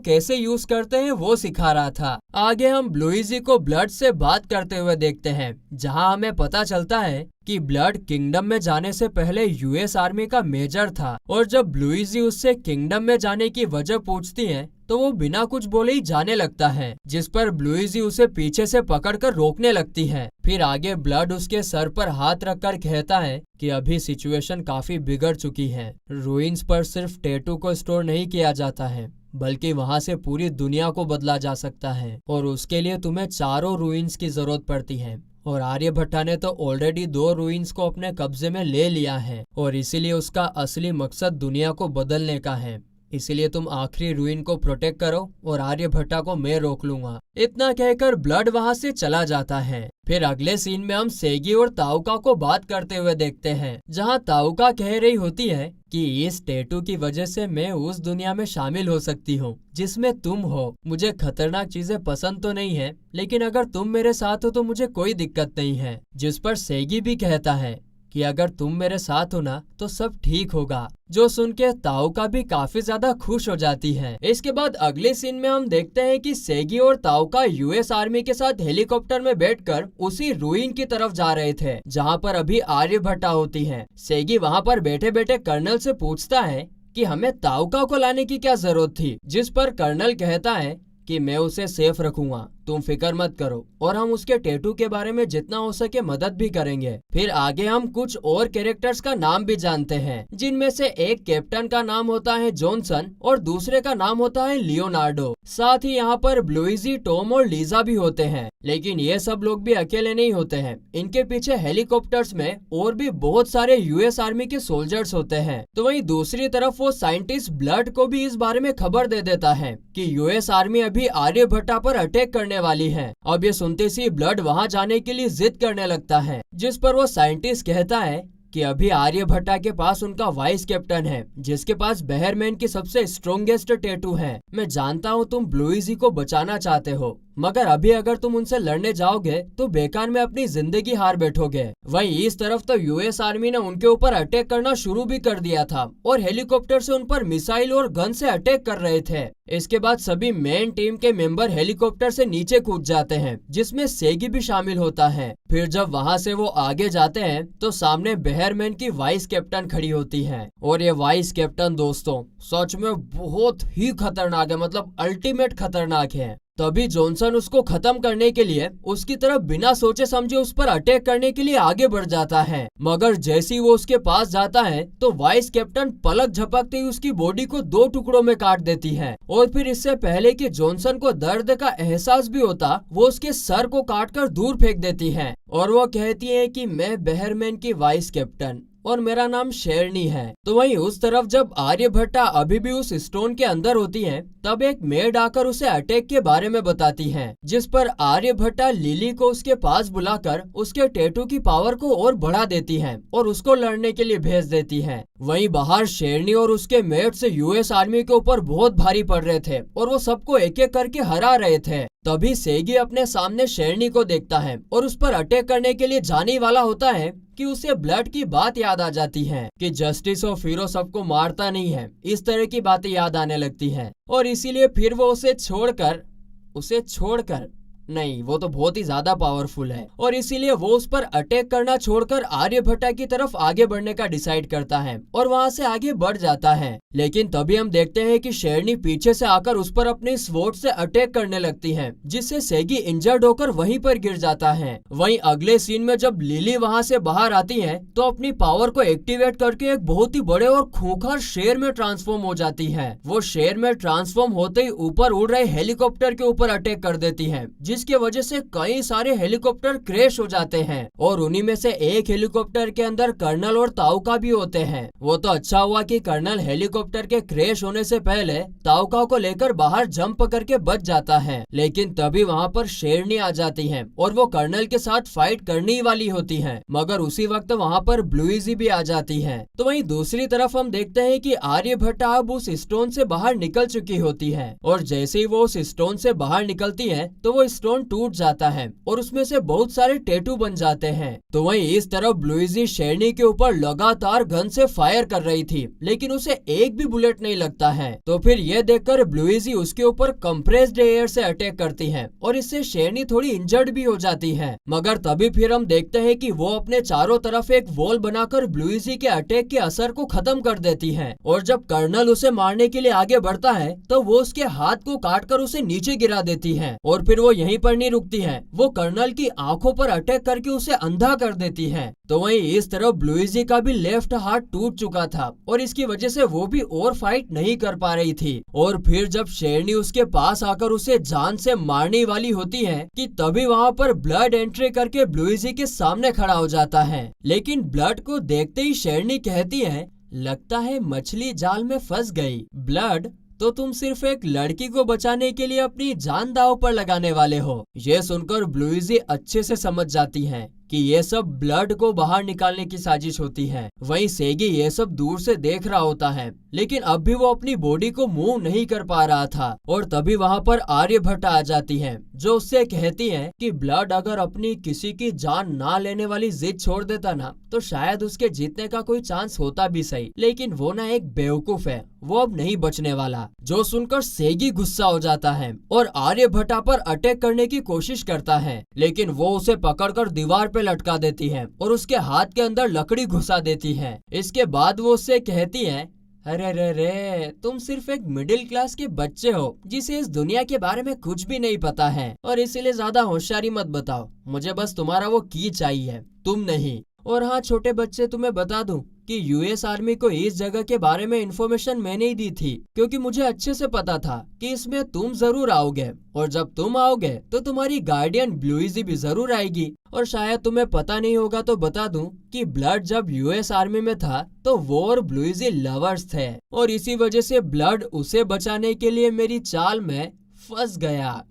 कैसे यूज करते हैं वो सिखा रहा था। आगे हम ब्लूइजी को ब्लड से बात करते हुए देखते हैं, जहाँ हमें पता चलता है कि ब्लड किंगडम में जाने से पहले यूएस आर्मी का मेजर था और जब ब्लूइजी उससे किंगडम में जाने की वजह पूछती है तो वो बिना कुछ बोले ही जाने लगता है, जिस पर ब्लूइजी उसे पीछे से पकड़कर रोकने लगती है। फिर आगे ब्लड उसके सर पर हाथ रखकर कहता है कि अभी सिचुएशन काफी बिगड़ चुकी है, रूइंस पर सिर्फ टैटू को स्टोर नहीं किया जाता है बल्कि वहाँ से पूरी दुनिया को बदला जा सकता है और उसके लिए तुम्हें चारों रूइंस की जरूरत पड़ती है। और आर्यभट्टा ने तो ऑलरेडी 2 रूइंस को अपने कब्जे में ले लिया है और इसीलिए उसका असली मकसद दुनिया को बदलने का है। इसीलिए तुम आखिरी रूइन को प्रोटेक्ट करो और आर्यभट्टा को मैं रोक लूंगा। इतना कहकर ब्लड वहां से चला जाता है। फिर अगले सीन में हम सेगी और ताउका को बात करते हुए देखते हैं, जहां ताउका कह रही होती है कि इस टैटू की वजह से मैं उस दुनिया में शामिल हो सकती हूँ जिसमें तुम हो। मुझे खतरनाक चीजें पसंद तो नहीं है, लेकिन अगर तुम मेरे साथ हो तो मुझे कोई दिक्कत नहीं है। जिस पर सेगी भी कहता है कि अगर तुम मेरे साथ हो ना तो सब ठीक होगा, जो सुन के ताउका भी काफी ज्यादा खुश हो जाती है। इसके बाद अगले सीन में हम देखते हैं कि सेगी और ताउका यूएस आर्मी के साथ हेलीकॉप्टर में बैठकर उसी रूइन की तरफ जा रहे थे जहां पर अभी आर्यभट्टा होती है। सेगी वहां पर बैठे बैठे कर्नल से पूछता है कि हमें ताउका को लाने की क्या जरूरत थी, जिस पर कर्नल कहता है कि मैं उसे सेफ रखूंगा, तुम फिक्र मत करो और हम उसके टैटू के बारे में जितना हो सके मदद भी करेंगे। फिर आगे हम कुछ और कैरेक्टर्स का नाम भी जानते हैं, जिनमें से एक कैप्टन का नाम होता है जॉनसन और दूसरे का नाम होता है लियोनार्डो। साथ ही यहाँ पर ब्लूइजी, टॉम और लीजा भी होते हैं, लेकिन ये सब लोग भी अकेले नहीं होते हैं। इनके पीछे हेलीकॉप्टर्स में और भी बहुत सारे यूएस आर्मी के सोल्जर्स होते हैं। तो वहीं दूसरी तरफ वो साइंटिस्ट ब्लड को भी इस बारे में खबर दे देता है कि यूएस आर्मी अभी आर्यभट्टा पर अटैक करने वाली है। अब ये सुनते ही ब्लड वहां जाने के लिए जिद करने लगता है, जिस पर वो साइंटिस्ट कहता है कि अभी आर्यभट्टा के पास उनका वाइस कैप्टन है, जिसके पास बहरमैन की सबसे स्ट्रॉन्गेस्ट टैटू है। मैं जानता हूँ तुम ब्लूइजी को बचाना चाहते हो, मगर अभी अगर तुम उनसे लड़ने जाओगे तो बेकार में अपनी जिंदगी हार बैठोगे। वहीं इस तरफ तो यूएस आर्मी ने उनके ऊपर अटैक करना शुरू भी कर दिया था और हेलीकॉप्टर से उन पर मिसाइल और गन से अटैक कर रहे थे। इसके बाद सभी मेन टीम के मेंबर हेलीकॉप्टर से नीचे कूद जाते हैं, जिसमें सेगी भी शामिल होता है। फिर जब वहां से वो आगे जाते हैं तो सामने बहरमैन की वाइस कैप्टन खड़ी होती है और ये वाइस कैप्टन दोस्तों सच में बहुत ही खतरनाक है, मतलब अल्टीमेट खतरनाक है। तभी जॉनसन उसको खत्म करने के लिए उसकी तरफ बिना सोचे समझे उस पर अटैक करने के लिए आगे बढ़ जाता है। मगर जैसे ही वो उसके पास जाता है तो वाइस कैप्टन पलक झपकते ही उसकी बॉडी को 2 टुकड़ों में काट देती है और फिर इससे पहले कि जॉनसन को दर्द का एहसास भी होता, वो उसके सर को काटकर दूर फेंक देती है और वो कहती है कि मैं बहरमैन की वाइस कैप्टन और मेरा नाम शेरनी है। तो वहीं उस तरफ जब आर्यभट्टा अभी भी उस स्टोन के अंदर होती है, तब एक मेड आकर उसे अटैक के बारे में बताती है, जिस पर आर्यभट्टा लिली को उसके पास बुलाकर उसके टैटू की पावर को और बढ़ा देती है और उसको लड़ने के लिए भेज देती है। वहीं बाहर शेरनी और उसके मेट्स यूएस आर्मी के ऊपर बहुत भारी पड़ रहे थे और वो सबको एक एक करके हरा रहे थे। तभी सेगी अपने सामने शेरनी को देखता है और उस पर अटैक करने के लिए जाने वाला होता है कि उसे ब्लड की बात याद आ जाती है कि जस्टिस ऑफ हीरो सबको मारता नहीं है, इस तरह की बातें याद आने लगती हैं और इसीलिए फिर वो उसे छोड़कर नहीं, वो तो बहुत ही ज्यादा पावरफुल है और इसीलिए वो उस पर अटैक करना छोड़कर आर्यभट्टा की तरफ आगे बढ़ने का डिसाइड करता है और वहाँ से आगे बढ़ जाता है। लेकिन तभी हम देखते हैं कि शेरनी पीछे से आकर उस पर अपने स्वॉर्ड से अटैक करने लगती है, जिससे सेगी इंजर्ड होकर वहीं पर गिर जाता है। वहीं अगले सीन में जब लिली वहाँ से बाहर आती है तो अपनी पावर को एक्टिवेट करके एक बहुत ही बड़े और खूंखार शेर में ट्रांसफॉर्म हो जाती है। वो शेर में ट्रांसफॉर्म होते ही ऊपर उड़ रहे हेलीकॉप्टर के ऊपर अटैक कर देती है, जिसकी वजह से कई सारे हेलीकॉप्टर क्रैश हो जाते हैं और उन्हीं में से एक हेलीकॉप्टर के अंदर कर्नल और ताउका भी होते हैं। वो तो अच्छा हुआ कि कर्नल हेलीकॉप्टर के क्रैश होने से पहले ताउका को लेकर बाहर जंप करके बच जाता है, लेकिन तभी वहाँ पर शेरनी आ जाती है और वो कर्नल के साथ फाइट करने ही वाली होती है, मगर उसी वक्त वहाँ पर ब्लूइजी भी आ जाती है। तो वहीं दूसरी तरफ हम देखते हैं कि आर्यभट्टा अब उस स्टोन से बाहर निकल चुकी होती है और जैसे ही वो उस स्टोन से बाहर निकलती है तो वो स्टोन टूट जाता है और उसमें से बहुत सारे टैटू बन जाते हैं। तो वहीं इस तरफ ब्लूइजी शेरनी के ऊपर लगातार गन से फायर कर रही थी, लेकिन उसे एक भी बुलेट नहीं लगता है। तो फिर ये देखकर ब्लूइजी उसके ऊपर कंप्रेस्ड एयर से अटैक करती है और इससे शेरनी थोड़ी इंजर्ड भी हो जाती है। मगर तभी फिर हम देखते हैं कि वो अपने चारों तरफ एक वॉल बनाकर ब्लूइजी के अटैक के असर को खत्म कर देती है और जब कर्नल उसे मारने के लिए आगे बढ़ता है तो वो उसके हाथ को काटकर उसे नीचे गिरा देती है और फिर वो यहीं पर नहीं रुकती है, वो कर्नल की आंखों पर अटैक करके उसे अंधा कर देती है। तो वहीं इस तरफ ब्लूइजी का भी लेफ्ट हाथ टूट चुका था और इसकी वजह से वो भी और फाइट नहीं कर पा रही थी। और फिर जब शेरनी उसके पास आकर उसे जान से मारने वाली होती है कि तभी वहाँ पर ब्लड एंट्री करके ब्लूइजी के सामने खड़ा हो जाता है। लेकिन ब्लड को देखते ही शेरनी कहती है, लगता है मछली जाल में फंस गई। ब्लड, तो तुम सिर्फ एक लड़की को बचाने के लिए अपनी जान दांव पर लगाने वाले हो। ये सुनकर ब्लूइजी अच्छे से समझ जाती है कि ये सब ब्लड को बाहर निकालने की साजिश होती है। वहीं सेगी ये सब दूर से देख रहा होता है, लेकिन अब भी वो अपनी बॉडी को मूव नहीं कर पा रहा था। और तभी वहाँ पर आर्यभट्टा आ जाती है, जो उससे कहती है कि ब्लड अगर अपनी किसी की जान ना लेने वाली जिद छोड़ देता ना तो शायद उसके जीतने का कोई चांस होता भी सही, लेकिन वो ना एक बेवकूफ है, वो अब नहीं बचने वाला। जो सुनकर सेगी गुस्सा हो जाता है और आर्यभट्टा पर अटैक करने की कोशिश करता है, लेकिन वो उसे पकड़कर दीवार पे लटका देती है और उसके हाथ के अंदर लकड़ी घुसा देती है। इसके बाद वो उससे कहती है, अरे रे रे, तुम सिर्फ एक मिडिल क्लास के बच्चे हो जिसे इस दुनिया के बारे में कुछ भी नहीं पता है और इसीलिए ज्यादा होशियारी मत बताओ। मुझे बस तुम्हारा वो की चाहिए, तुम नहीं। और हाँ छोटे बच्चे, तुम्हें बता दूं कि यूएस आर्मी को इस जगह के बारे में इन्फॉर्मेशन मैंने ही दी थी, क्योंकि मुझे अच्छे से पता था कि इसमें तुम जरूर आओगे और जब तुम आओगे तो तुम्हारी गार्डियन ब्लूइजी भी जरूर आएगी। और शायद तुम्हें पता नहीं होगा तो बता दूं कि ब्लड जब यूएस आर्मी में था तो वो और ब्लूइजी लवर्स थे और इसी वजह से ब्लड उसे बचाने के लिए मेरी चाल में फंस गया।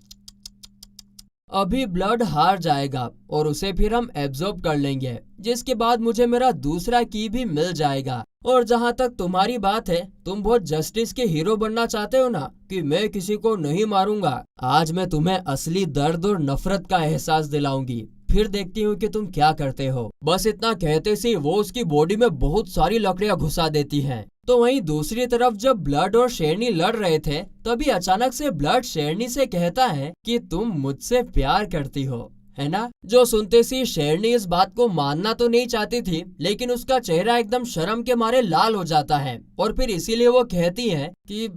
अभी ब्लड हार जाएगा और उसे फिर हम एब्जॉर्ब कर लेंगे, जिसके बाद मुझे मेरा दूसरा की भी मिल जाएगा। और जहाँ तक तुम्हारी बात है, तुम बहुत जस्टिस के हीरो बनना चाहते हो ना कि मैं किसी को नहीं मारूंगा, आज मैं तुम्हें असली दर्द और नफरत का एहसास दिलाऊंगी, फिर देखती हूँ कि तुम क्या करते हो। बस इतना कहते सी वो उसकी बॉडी में बहुत सारी लकड़ियां घुसा देती हैं। तो वहीं दूसरी तरफ जब ब्लड और शेरनी लड़ रहे थे, तभी अचानक से ब्लड शेरनी से कहता है कि तुम मुझसे प्यार करती हो, है ना? जो सुनते सी शेरनी इस बात को मानना तो नहीं चाहती थी, लेकिन उसका चेहरा एकदम शर्म के मारे लाल हो जाता है और फिर इसीलिए वो कहती है कि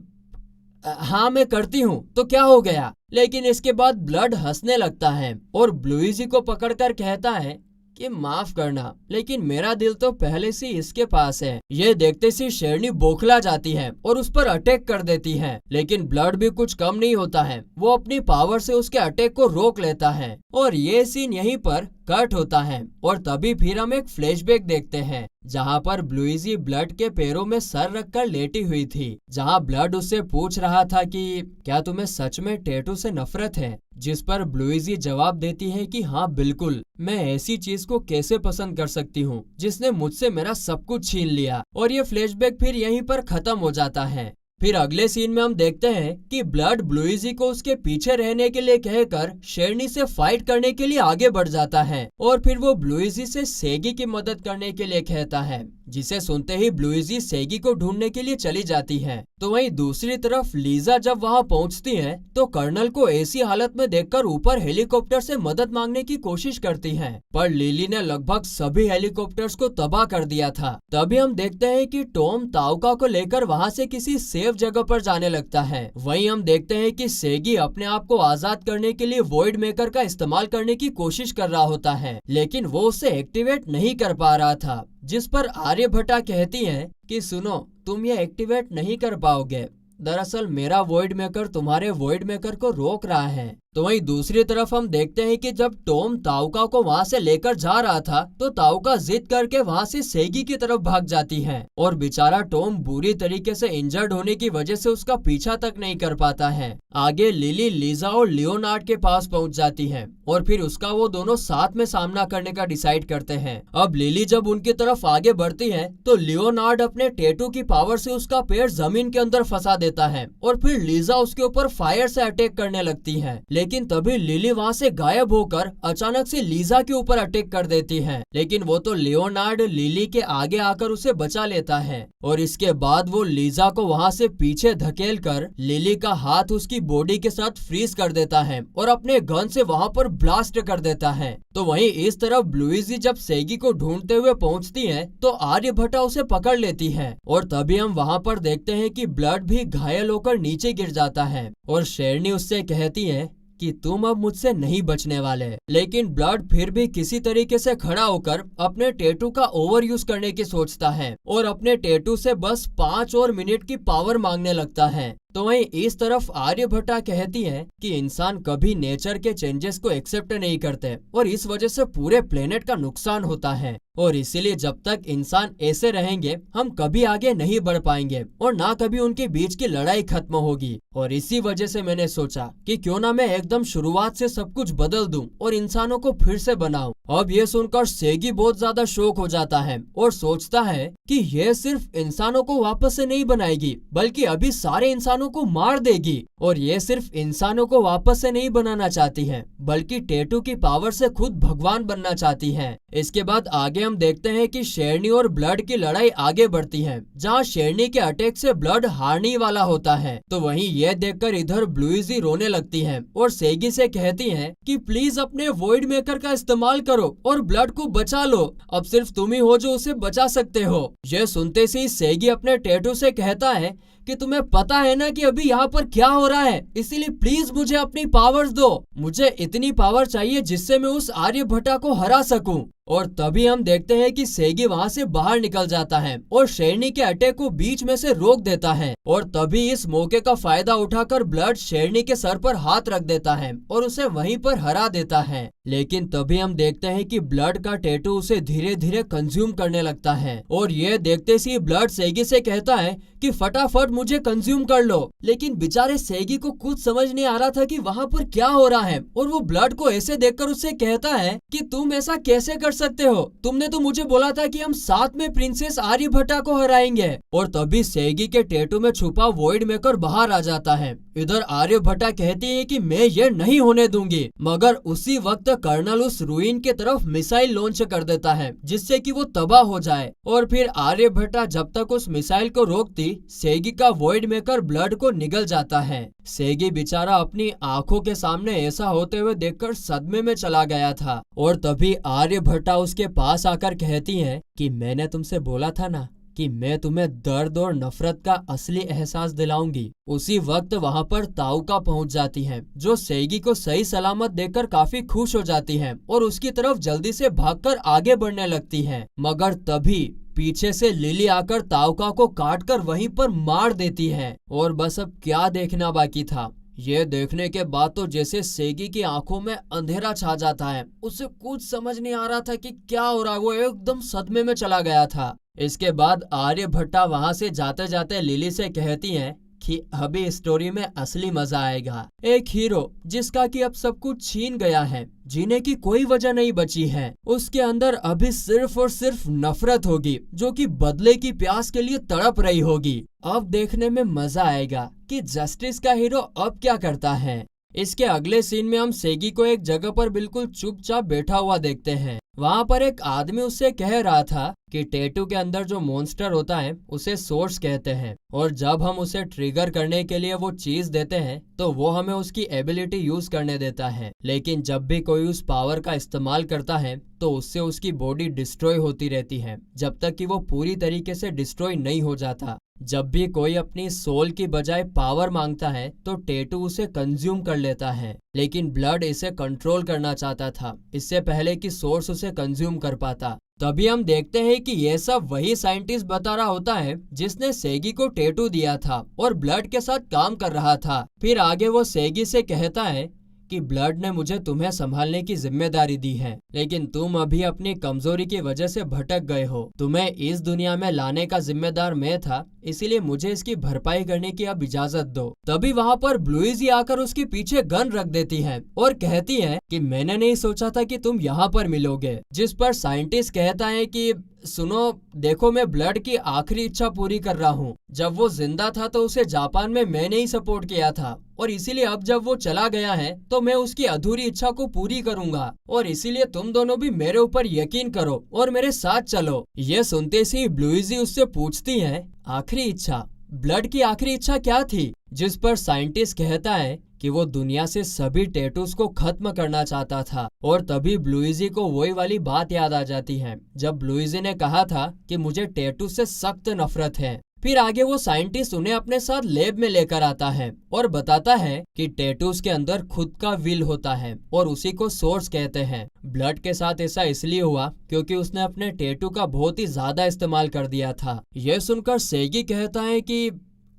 हाँ मैं करती हूँ, तो क्या हो गया? लेकिन इसके बाद ब्लड हंसने लगता है और ब्लूइजी को पकड़कर कहता है कि माफ करना, लेकिन मेरा दिल तो पहले से इसके पास है। ये देखते ही शेरनी बौखला जाती है और उस पर अटैक कर देती है, लेकिन ब्लड भी कुछ कम नहीं होता है। वो अपनी पावर से उसके अटैक को रोक लेता है और ये सीन यहीं पर कट होता है। और तभी फिर हम एक फ्लैशबैक देखते हैं जहाँ पर ब्लूइजी ब्लड के पैरों में सर रखकर लेटी हुई थी, जहाँ ब्लड उससे पूछ रहा था कि क्या तुम्हें सच में टैटू से नफरत है, जिस पर ब्लूइजी जवाब देती है कि हाँ बिल्कुल, मैं ऐसी चीज को कैसे पसंद कर सकती हूँ जिसने मुझसे मेरा सब कुछ छीन लिया। और ये फ्लैशबैक फिर यहीं पर खत्म हो जाता है। फिर अगले सीन में हम देखते हैं कि ब्लड ब्लूइजी को उसके पीछे रहने के लिए कहकर शेरनी से फाइट करने के लिए आगे बढ़ जाता है और फिर वो ब्लूइजी से सेगी की मदद करने के लिए कहता है, जिसे सुनते ही ब्लूइजी सेगी को ढूंढने के लिए चली जाती है। तो वहीं दूसरी तरफ लीजा जब वहां पहुंचती है तो कर्नल को ऐसी हालत में देखकर ऊपर हेलीकॉप्टर से मदद मांगने की कोशिश करती है, पर लिली ने लगभग सभी हेलीकॉप्टर्स को तबाह कर दिया था। तभी हम देखते हैं कि टॉम ताउका को लेकर वहां से किसी सेफ जगह पर जाने लगता है। वहीं हम देखते हैं कि सेगी अपने आप को आजाद करने के लिए वॉइड मेकर का इस्तेमाल करने की कोशिश कर रहा होता है, लेकिन वो उसे एक्टिवेट नहीं कर पा रहा था, जिस पर आर्यभट्टा कहती हैं कि सुनो, तुम ये एक्टिवेट नहीं कर पाओगे, दरअसल मेरा वॉइड मेकर तुम्हारे वॉइड मेकर को रोक रहा है। तो वहीं दूसरी तरफ हम देखते हैं कि जब टॉम ताउका को वहां से लेकर जा रहा था तो ताउका जिद करके वहां से सेगी की तरफ भाग जाती है और बेचारा टॉम बुरी तरीके से इंजर्ड होने की वजह से उसका पीछा तक नहीं कर पाता है। आगे लिली लीजा और लियोनार्ड के पास पहुंच जाती है और फिर उसका वो दोनों साथ में सामना करने का डिसाइड करते हैं। अब लिली जब उनकी तरफ आगे बढ़ती है तो लियोनार्ड अपने टैटू की पावर से उसका पैर जमीन के अंदर फंसा देता है और फिर लीजा उसके ऊपर फायर से अटैक करने लगती है, लेकिन तभी लिली वहां से गायब होकर अचानक से लीजा के ऊपर अटैक कर देती है, लेकिन वो तो लियोनार्ड लिली के आगे आकर उसे बचा लेता है और इसके बाद वो लीजा को वहां से पीछे धकेल कर लिली का हाथ उसकी बॉडी के साथ फ्रीज कर देता है और अपने गन से वहां पर ब्लास्ट कर देता है। तो वहीं इस तरफ ब्लूइजी जब सेगी को ढूंढते हुए पहुंचती है तो आर्यभट्टा उसे पकड़ लेती है और तभी हम वहां पर देखते हैं कि ब्लड भी घायल होकर नीचे गिर जाता है और शेरनी उससे कहती है कि तुम अब मुझसे नहीं बचने वाले। लेकिन ब्लड फिर भी किसी तरीके से खड़ा होकर अपने टैटू का ओवर यूज करने की सोचता है और अपने टैटू से बस 5 और मिनट की पावर मांगने लगता है। तो वहीं इस तरफ आर्यभट्टा कहती है कि इंसान कभी नेचर के चेंजेस को एक्सेप्ट नहीं करते और इस वजह से पूरे प्लेनेट का नुकसान होता है और इसीलिए जब तक इंसान ऐसे रहेंगे हम कभी आगे नहीं बढ़ पाएंगे और ना कभी उनके बीच की लड़ाई खत्म होगी। और इसी वजह से मैंने सोचा कि क्यों ना मैं एकदम शुरुआत से सब कुछ बदल दूं और इंसानों को फिर से बनाऊं। अब ये सुनकर सेगी बहुत ज्यादा शॉक हो जाता है और सोचता है कि यह सिर्फ इंसानों को वापस से नहीं बनाएगी बल्कि अभी सारे इंसानों को मार देगी। और ये सिर्फ इंसानों को वापस से नहीं बनाना चाहती है बल्कि टैटू की पावर से खुद भगवान बनना चाहती है। इसके बाद आगे हम देखते हैं कि शेरनी और ब्लड की लड़ाई आगे बढ़ती है, जहां शेरनी के अटैक से ब्लड हारने वाला होता है। तो वहीं यह देखकर इधर ब्लूइजी रोने लगती है और सेगी से कहती है कि प्लीज अपने वॉइड मेकर का इस्तेमाल करो और ब्लड को बचा लो, अब सिर्फ तुम ही हो जो उसे बचा सकते हो। यह सुनते से सेगी अपने टैटू से कहता है कि तुम्हें पता है ना कि अभी यहाँ पर क्या हो रहा है, इसीलिए प्लीज मुझे अपनी पावर्स दो, मुझे इतनी पावर चाहिए जिससे मैं उस आर्यभट्टा को हरा सकूं। और तभी हम देखते हैं कि सेगी वहां से बाहर निकल जाता है और शेरनी के अटैक को बीच में से रोक देता है और तभी इस मौके का फायदा उठाकर ब्लड शेरनी के सर पर हाथ रख देता है और उसे वहीं पर हरा देता है। लेकिन तभी हम देखते हैं कि ब्लड का टैटू उसे धीरे धीरे कंज्यूम करने लगता है और ये देखते ही ब्लड सेगी से कहता है कि फटाफट मुझे कंज्यूम कर लो। लेकिन बेचारे सेगी को खुद समझ नहीं आ रहा था कि वहाँ पर क्या हो रहा है और वो ब्लड को ऐसे देखकर उससे कहता है कि तुम ऐसा कैसे कर सकते हो, तुमने तो मुझे बोला था कि हम साथ में प्रिंसेस आर्यभट्टा को हराएंगे। और तभी सेगी के टैटू में छुपा वॉइड मेकर बाहर आ जाता है। इधर आर्यभट्टा कहती है कि मैं ये नहीं होने दूंगी, मगर उसी वक्त कर्नल उस रूइन के तरफ मिसाइल लॉन्च कर देता है जिससे कि वो तबाह हो जाए। और फिर आर्यभट्टा जब तक उस मिसाइल को रोकती, सेगी का वॉइड मेकर ब्लड को निगल जाता है। सेगी बेचारा अपनी आंखों के सामने ऐसा होते हुए देखकर सदमे में चला गया था। और तभी आर्यभट्टा उसके पास आकर कहती है कि मैंने तुमसे बोला था ना कि मैं तुम्हें दर्द और नफरत का असली एहसास दिलाऊंगी। उसी वक्त वहाँ पर ताउका पहुँच जाती है, जो सेगी को सही सलामत देखकर काफी खुश हो जाती है और उसकी तरफ जल्दी से भागकर आगे बढ़ने लगती है। मगर तभी पीछे से लिली आकर ताउका को काटकर वहीं पर मार देती है। और बस अब क्या देखना बाकी था। ये देखने के बाद तो जैसे सेगी की आंखों में अंधेरा छा जाता है। उसे कुछ समझ नहीं आ रहा था कि क्या हो रहा है। वो एकदम सदमे में चला गया था। इसके बाद आर्यभट्टा वहां से जाते जाते लिली से कहती हैं कि अभी स्टोरी में असली मजा आएगा। एक हीरो जिसका कि अब सब कुछ छीन गया है, जीने की कोई वजह नहीं बची है, उसके अंदर अभी सिर्फ और सिर्फ नफरत होगी, जो कि बदले की प्यास के लिए तड़प रही होगी। अब देखने में मजा आएगा कि जस्टिस का हीरो अब क्या करता है। इसके अगले सीन में हम सेगी को एक जगह पर बिल्कुल चुपचाप बैठा हुआ देखते हैं। वहाँ पर एक आदमी उससे कह रहा था कि टैटू के अंदर जो मॉन्स्टर होता है उसे सोर्स कहते हैं, और जब हम उसे ट्रिगर करने के लिए वो चीज देते हैं तो वो हमें उसकी एबिलिटी यूज करने देता है। लेकिन जब भी कोई उस पावर का इस्तेमाल करता है तो उससे उसकी बॉडी डिस्ट्रॉय होती रहती है, जब तक कि वो पूरी तरीके से डिस्ट्रॉय नहीं हो जाता। जब भी कोई अपनी सोल की बजाय पावर मांगता है तो टैटू उसे कंज्यूम कर लेता है, लेकिन ब्लड इसे कंट्रोल करना चाहता था इससे पहले कि सोर्स उसे कंज्यूम कर पाता। तभी हम देखते हैं कि ये सब वही साइंटिस्ट बता रहा होता है जिसने सेगी को टैटू दिया था और ब्लड के साथ काम कर रहा था। फिर आगे वो सेगी से कहता है कि ब्लड ने मुझे तुम्हें संभालने की जिम्मेदारी दी है, लेकिन तुम अभी अपनी कमजोरी की वजह से भटक गए हो। तुम्हें इस दुनिया में लाने का जिम्मेदार मैं था, इसीलिए मुझे इसकी भरपाई करने की अब इजाजत दो। तभी वहाँ पर ब्लूइजी आकर उसके पीछे गन रख देती है और कहती है कि मैंने नहीं सोचा था कि तुम यहाँ पर मिलोगे। जिस पर साइंटिस्ट कहता है कि सुनो, देखो मैं ब्लड की आखिरी इच्छा पूरी कर रहा हूँ। जब वो जिंदा था तो उसे जापान में मैंने ही सपोर्ट किया था, और इसीलिए अब जब वो चला गया है तो मैं उसकी अधूरी इच्छा को पूरी करूंगा, और इसीलिए तुम दोनों भी मेरे ऊपर यकीन करो और मेरे साथ चलो। ये सुनते ही ब्लूइजी उससे पूछती है आखिरी इच्छा, ब्लड की आखिरी इच्छा क्या थी? जिस पर साइंटिस्ट कहता है कि वो दुनिया से सभी टैटूज को खत्म करना चाहता था। और तभी ब्लूइजी को वही वाली बात याद आ जाती है जब ब्लूइजी ने कहा था कि मुझे टैटू से सख्त नफरत है। फिर आगे वो साइंटिस्ट उन्हें अपने साथ लैब में लेकर आता है और बताता है कि टैटूज के अंदर खुद का विल होता है और उसी को सोर्स कहते हैं। ब्लड के साथ ऐसा इसलिए हुआ क्योंकि उसने अपने टैटू का बहुत ही ज्यादा इस्तेमाल कर दिया था। यह सुनकर सेगी कहता है कि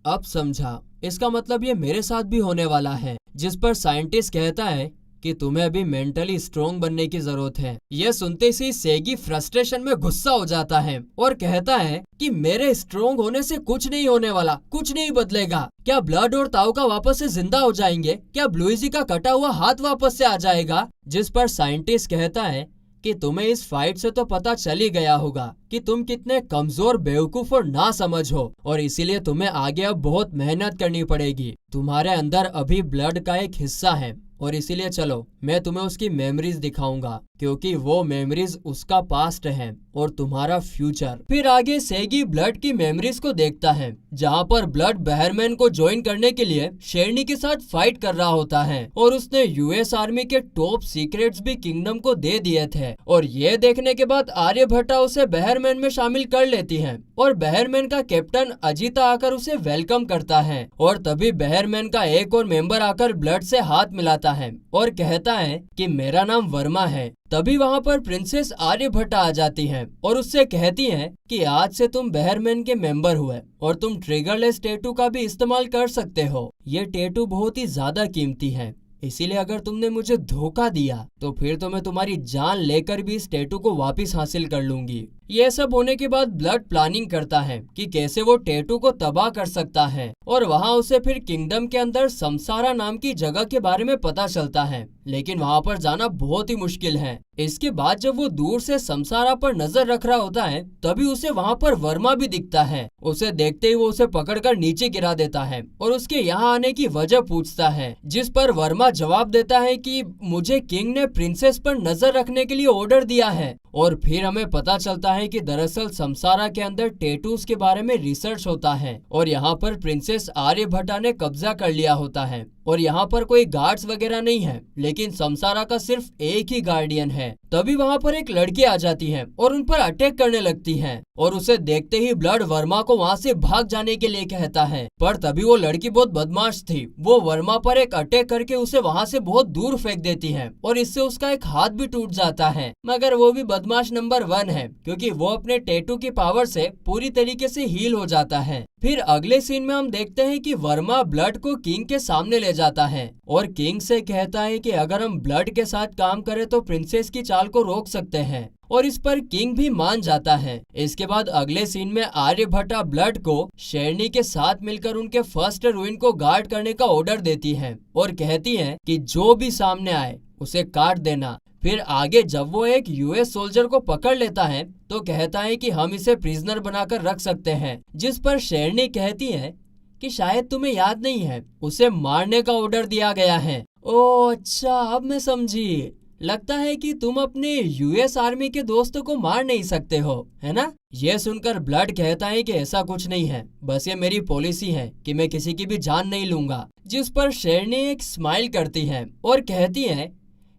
अब समझा, इसका मतलब ये मेरे साथ भी होने वाला है। जिस पर साइंटिस्ट कहता है कि तुम्हें अभी मेंटली स्ट्रोंग बनने की जरूरत है। यह सुनते ही सेगी फ्रस्ट्रेशन में गुस्सा हो जाता है और कहता है कि मेरे स्ट्रोंग होने से कुछ नहीं होने वाला, कुछ नहीं बदलेगा। क्या ब्लड और ताउका वापस से जिंदा हो जाएंगे? क्या ब्लूइजी का कटा हुआ हाथ वापस से आ जाएगा? जिस पर साइंटिस्ट कहता है कि तुम्हें इस फाइट से तो पता चल ही गया होगा कि तुम कितने कमजोर, बेवकूफ और ना समझ हो, और इसीलिए तुम्हें आगे अब बहुत मेहनत करनी पड़ेगी। तुम्हारे अंदर अभी ब्लड का एक हिस्सा है और इसीलिए चलो मैं तुम्हें उसकी मेमोरीज दिखाऊंगा, क्योंकि वो मेमोरीज उसका पास्ट है और तुम्हारा फ्यूचर। फिर आगे सेगी ब्लड की मेमोरीज को देखता है जहाँ पर ब्लड बहरमैन को ज्वाइन करने के लिए शेरनी के साथ फाइट कर रहा होता है, और उसने यूएस आर्मी के टॉप सीक्रेट्स भी किंगडम को दे दिए थे। और ये देखने के बाद आर्यभट्टा उसे बहरमैन में शामिल कर लेती है और बहरमैन का कैप्टन अजीता आकर उसे वेलकम करता है। और तभी बहरमैन का एक और मेंबर आकर ब्लड से हाथ मिलाता है और कहता है कि मेरा नाम वर्मा है। तभी वहाँ पर प्रिंसेस आर्यभट्टा आ जाती हैं और उससे कहती हैं कि आज से तुम बहरमैन के मेंबर हुए और तुम ट्रिगरलेस टैटू का भी इस्तेमाल कर सकते हो। ये टैटू बहुत ही ज्यादा कीमती है, इसीलिए अगर तुमने मुझे धोखा दिया तो फिर तो मैं तुम्हारी जान लेकर भी इस टैटू को वापस हासिल कर लूंगी। ये सब होने के बाद ब्लड प्लानिंग करता है कि कैसे वो टैटू को तबाह कर सकता है, और वहाँ उसे फिर किंगडम के अंदर समसारा नाम की जगह के बारे में पता चलता है, लेकिन वहाँ पर जाना बहुत ही मुश्किल है। इसके बाद जब वो दूर से समसारा पर नजर रख रहा होता है तभी उसे वहाँ पर वर्मा भी दिखता है। उसे देखते ही वो उसे पकड़कर नीचे गिरा देता है और उसके यहाँ आने की वजह पूछता है, जिस पर वर्मा जवाब देता है कि मुझे किंग ने प्रिंसेस पर नजर रखने के लिए ऑर्डर दिया है। और फिर हमें पता चलता है कि दरअसल समसारा के अंदर टैटूज के बारे में रिसर्च होता है और यहाँ पर प्रिंसेस आर्यभट्टा ने कब्जा कर लिया होता है। और यहाँ पर कोई गार्ड्स वगैरह नहीं है, लेकिन समसारा का सिर्फ एक ही गार्डियन है। तभी वहाँ पर एक लड़की आ जाती है और उन पर अटैक करने लगती है और उसे देखते ही ब्लड वर्मा को वहाँ से भाग जाने के लिए कहता है, पर तभी वो लड़की बहुत बदमाश थी। वो वर्मा पर एक अटैक करके उसे वहाँ से बहुत दूर फेंक देती है और इससे उसका एक हाथ भी टूट जाता है। मगर वो भी बदमाश नंबर 1 है, क्योंकि वो अपने टैटू की पावर से पूरी तरीके से हील हो जाता है। फिर अगले सीन में हम देखते हैं कि वर्मा ब्लड को किंग के सामने ले जाता है और किंग से कहता है कि अगर हम ब्लड के साथ काम करें तो प्रिंसेस की चाल को रोक सकते हैं, और इस पर किंग भी मान जाता है। इसके बाद अगले सीन में आर्यभट्टा ब्लड को शेरनी के साथ मिलकर उनके फर्स्ट रूइन को गार्ड करने का ऑर्डर देती है और कहती है कि जो भी सामने आए उसे काट देना। फिर आगे जब वो एक यूएस सोल्जर को पकड़ लेता है तो कहता है कि हम इसे प्रिजनर बनाकर रख सकते हैं, जिस पर शेरनी कहती है कि शायद तुम्हें याद नहीं है, उसे मारने का ऑर्डर दिया गया है। ओह अच्छा, अब मैं समझी। लगता है कि तुम अपने यूएस आर्मी के दोस्तों को मार नहीं सकते हो, है ना? ये सुनकर ब्लड कहता है कि ऐसा कुछ नहीं है, बस ये मेरी पॉलिसी है कि मैं किसी की भी जान नहीं लूंगा। जिस पर शेरनी एक स्माइल करती है और कहती है